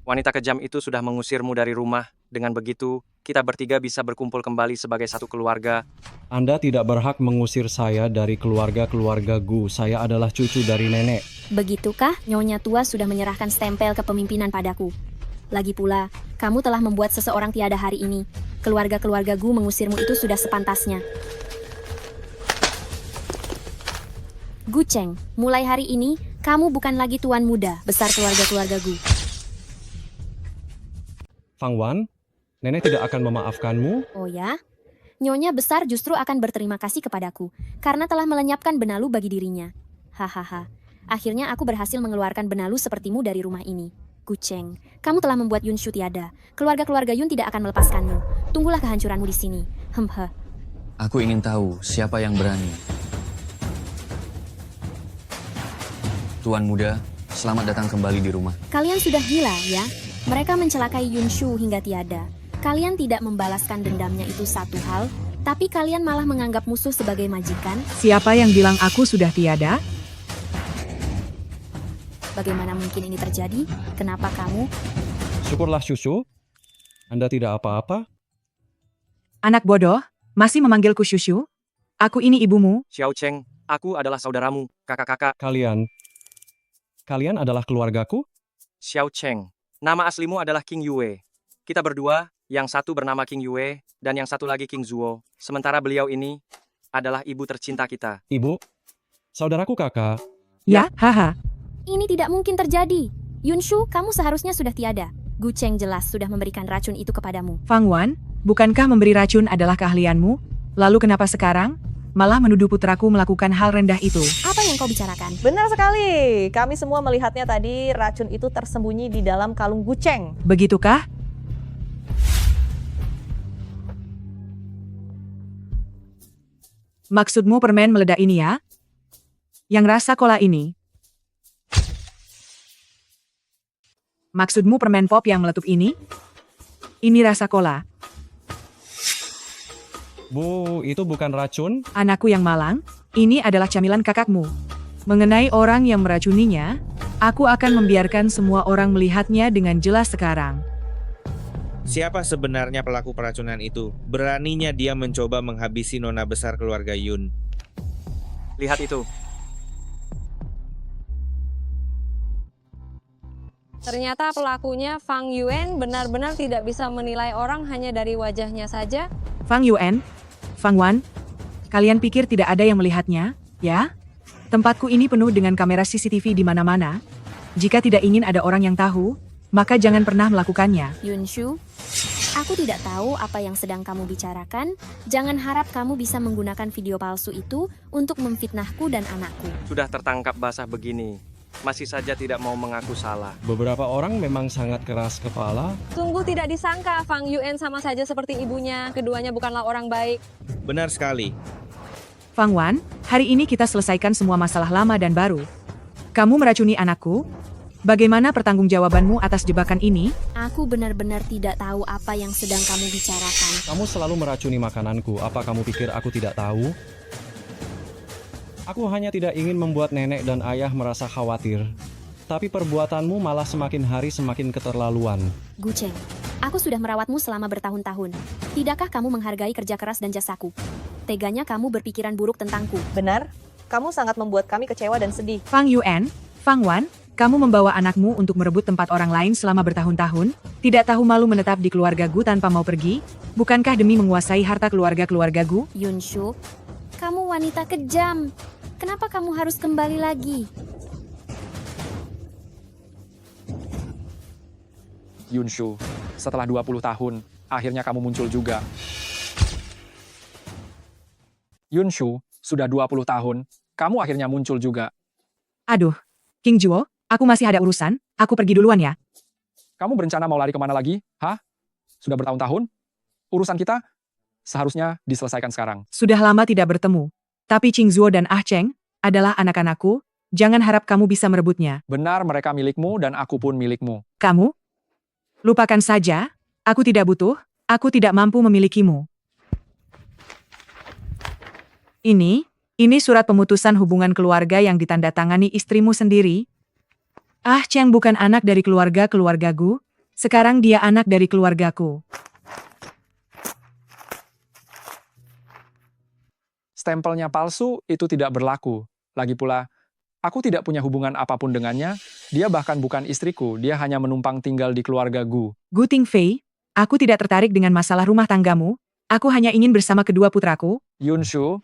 wanita kejam itu sudah mengusirmu dari rumah. Dengan begitu, kita bertiga bisa berkumpul kembali sebagai satu keluarga. Anda tidak berhak mengusir saya dari keluarga-keluarga Gu. Saya adalah cucu dari nenek. Begitukah Nyonya tua sudah menyerahkan stempel kepemimpinan padaku? Lagi pula, kamu telah membuat seseorang tiada hari ini. Keluarga-keluarga Gu mengusirmu itu sudah sepantasnya. Gu Cheng, mulai hari ini, kamu bukan lagi tuan muda besar keluarga-keluarga Gu. Fang Wan, nenek tidak akan memaafkanmu? Oh ya? Nyonya besar justru akan berterima kasih kepadaku, karena telah melenyapkan benalu bagi dirinya. Hahaha, akhirnya aku berhasil mengeluarkan benalu sepertimu dari rumah ini. Gu Cheng, kamu telah membuat Yunshu tiada. Keluarga-keluarga Yun tidak akan melepaskanmu. Tunggulah kehancuranmu di sini. Aku ingin tahu siapa yang berani. Tuan muda, selamat datang kembali di rumah. Kalian sudah gila, ya? Mereka mencelakai Yunshu hingga tiada. Kalian tidak membalaskan dendamnya itu satu hal, tapi kalian malah menganggap musuh sebagai majikan. Siapa yang bilang aku sudah tiada? Bagaimana mungkin ini terjadi? Kenapa kamu? Syukurlah Shushu, Anda tidak apa-apa. Anak bodoh, masih memanggilku Shushu? Aku ini ibumu. Xiao Cheng, aku adalah saudaramu, kakak-kakak. Kalian adalah keluargaku? Xiao Cheng, nama aslimu adalah King Yue. Kita berdua, yang satu bernama King Yue, dan yang satu lagi King Zuo. Sementara beliau ini adalah ibu tercinta kita. Ibu? Saudaraku kakak? Ya, haha. Ini tidak mungkin terjadi. Yunshu, kamu seharusnya sudah tiada. Gu Cheng jelas sudah memberikan racun itu kepadamu. Fang Wan, bukankah memberi racun adalah keahlianmu? Lalu kenapa sekarang malah menuduh putraku melakukan hal rendah itu? Apa yang kau bicarakan? Benar sekali. Kami semua melihatnya tadi, racun itu tersembunyi di dalam kalung Gu Cheng. Begitukah? Maksudmu permen meledak ini ya? Yang rasa cola ini? Maksudmu permen pop yang meletup ini? Ini rasa cola. Bu, itu bukan racun? Anakku yang malang, ini adalah camilan kakakmu. Mengenai orang yang meracuninya, aku akan membiarkan semua orang melihatnya dengan jelas sekarang. Siapa sebenarnya pelaku peracunan itu? Beraninya dia mencoba menghabisi nona besar keluarga Yun. Lihat itu. Ternyata pelakunya Fang Yuan benar-benar tidak bisa menilai orang hanya dari wajahnya saja. Fang Yuan, Fang Wan, kalian pikir tidak ada yang melihatnya, ya? Tempatku ini penuh dengan kamera CCTV di mana-mana. Jika tidak ingin ada orang yang tahu, maka jangan pernah melakukannya. Yunshu, aku tidak tahu apa yang sedang kamu bicarakan. Jangan harap kamu bisa menggunakan video palsu itu untuk memfitnahku dan anakku. Sudah tertangkap basah begini, masih saja tidak mau mengaku salah. Beberapa orang memang sangat keras kepala. Sungguh tidak disangka Fang Yuan sama saja seperti ibunya. Keduanya bukanlah orang baik. Benar sekali. Fang Wan, hari ini kita selesaikan semua masalah lama dan baru. Kamu meracuni anakku? Bagaimana pertanggungjawabanmu atas jebakan ini? Aku benar-benar tidak tahu apa yang sedang kamu bicarakan. Kamu selalu meracuni makananku. Apa kamu pikir aku tidak tahu? Aku hanya tidak ingin membuat nenek dan ayah merasa khawatir. Tapi perbuatanmu malah semakin hari semakin keterlaluan. Gu Cheng, aku sudah merawatmu selama bertahun-tahun. Tidakkah kamu menghargai kerja keras dan jasaku? Teganya kamu berpikiran buruk tentangku. Benar, kamu sangat membuat kami kecewa dan sedih. Fang Yuan, Fang Wan, kamu membawa anakmu untuk merebut tempat orang lain selama bertahun-tahun? Tidak tahu malu menetap di keluarga Gu tanpa mau pergi? Bukankah demi menguasai harta keluarga Gu? Yunshu, kamu wanita kejam. Kenapa kamu harus kembali lagi? Yunshu, setelah 20 tahun, akhirnya kamu muncul juga. Yunshu, sudah 20 tahun, kamu akhirnya muncul juga. Aduh, King Zuo, aku masih ada urusan, aku pergi duluan ya. Kamu berencana mau lari kemana lagi? Hah? Sudah bertahun-tahun? Urusan kita seharusnya diselesaikan sekarang. Sudah lama tidak bertemu. Tapi Qing Zuo dan Ah Cheng adalah anak-anakku, jangan harap kamu bisa merebutnya. Benar, mereka milikmu dan aku pun milikmu. Kamu? Lupakan saja, aku tidak butuh, aku tidak mampu memilikimu. Ini surat pemutusan hubungan keluarga yang ditandatangani istrimu sendiri. Ah Cheng bukan anak dari keluarga Gu, sekarang dia anak dari keluargaku. Stempelnya palsu itu tidak berlaku. Lagi pula, aku tidak punya hubungan apapun dengannya, dia bahkan bukan istriku, dia hanya menumpang tinggal di keluarga Gu. Gu Tingfei, aku tidak tertarik dengan masalah rumah tanggamu, aku hanya ingin bersama kedua putraku. Yunshu,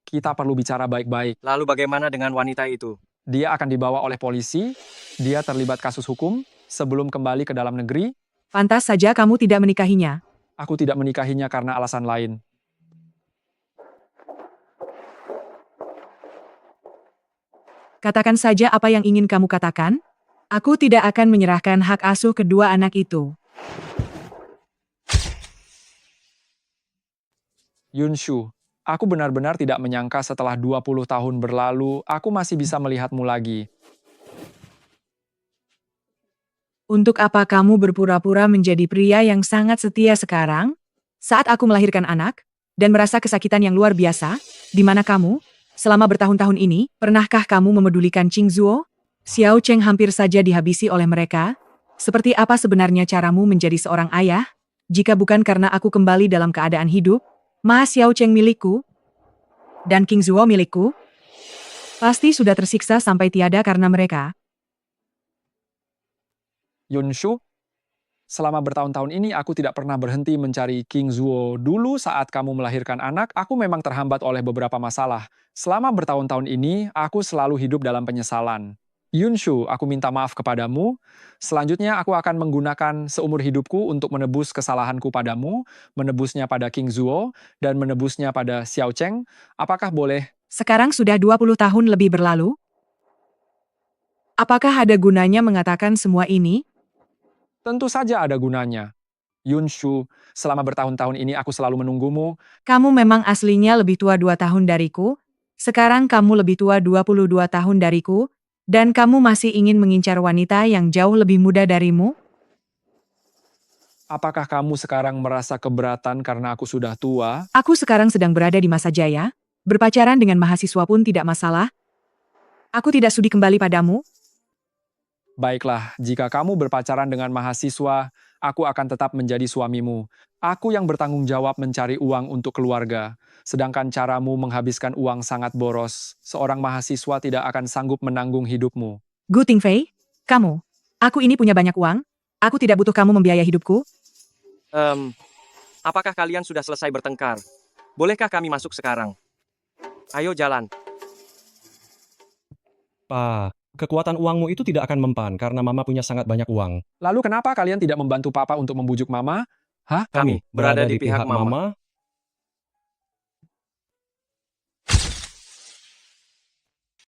kita perlu bicara baik-baik. Lalu bagaimana dengan wanita itu? Dia akan dibawa oleh polisi, dia terlibat kasus hukum, sebelum kembali ke dalam negeri. Pantas saja kamu tidak menikahinya. Aku tidak menikahinya karena alasan lain. Katakan saja apa yang ingin kamu katakan. Aku tidak akan menyerahkan hak asuh kedua anak itu. Yunshu, aku benar-benar tidak menyangka setelah 20 tahun berlalu, aku masih bisa melihatmu lagi. Untuk apa kamu berpura-pura menjadi pria yang sangat setia sekarang? Saat aku melahirkan anak, dan merasa kesakitan yang luar biasa, di mana kamu? Selama bertahun-tahun ini, pernahkah kamu memedulikan Qing Zuo? Xiao Cheng hampir saja dihabisi oleh mereka. Seperti apa sebenarnya caramu menjadi seorang ayah? Jika bukan karena aku kembali dalam keadaan hidup, Ma Xiao Cheng milikku, dan Qing Zuo milikku, pasti sudah tersiksa sampai tiada karena mereka. Yunshu, selama bertahun-tahun ini aku tidak pernah berhenti mencari Qing Zuo. Dulu saat kamu melahirkan anak, aku memang terhambat oleh beberapa masalah. Selama bertahun-tahun ini, aku selalu hidup dalam penyesalan. Yunshu, aku minta maaf kepadamu. Selanjutnya aku akan menggunakan seumur hidupku untuk menebus kesalahanku padamu, menebusnya pada Qing Zuo, dan menebusnya pada Xiao Cheng. Apakah boleh? Sekarang sudah 20 tahun lebih berlalu. Apakah ada gunanya mengatakan semua ini? Tentu saja ada gunanya. Yunshu, selama bertahun-tahun ini aku selalu menunggumu. Kamu memang aslinya lebih tua 2 tahun dariku. Sekarang kamu lebih tua 22 tahun dariku. Dan kamu masih ingin mengincar wanita yang jauh lebih muda darimu? Apakah kamu sekarang merasa keberatan karena aku sudah tua? Aku sekarang sedang berada di masa jaya. Berpacaran dengan mahasiswa pun tidak masalah. Aku tidak sudi kembali padamu. Baiklah, jika kamu berpacaran dengan mahasiswa, aku akan tetap menjadi suamimu. Aku yang bertanggung jawab mencari uang untuk keluarga. Sedangkan caramu menghabiskan uang sangat boros. Seorang mahasiswa tidak akan sanggup menanggung hidupmu. Gu Tingfei, kamu. Aku ini punya banyak uang. Aku tidak butuh kamu membiayai hidupku. Apakah kalian sudah selesai bertengkar? Bolehkah kami masuk sekarang? Ayo jalan. Pa, kekuatan uangmu itu tidak akan mempan karena Mama punya sangat banyak uang. Lalu kenapa kalian tidak membantu Papa untuk membujuk Mama? Hah? Kami berada di pihak Mama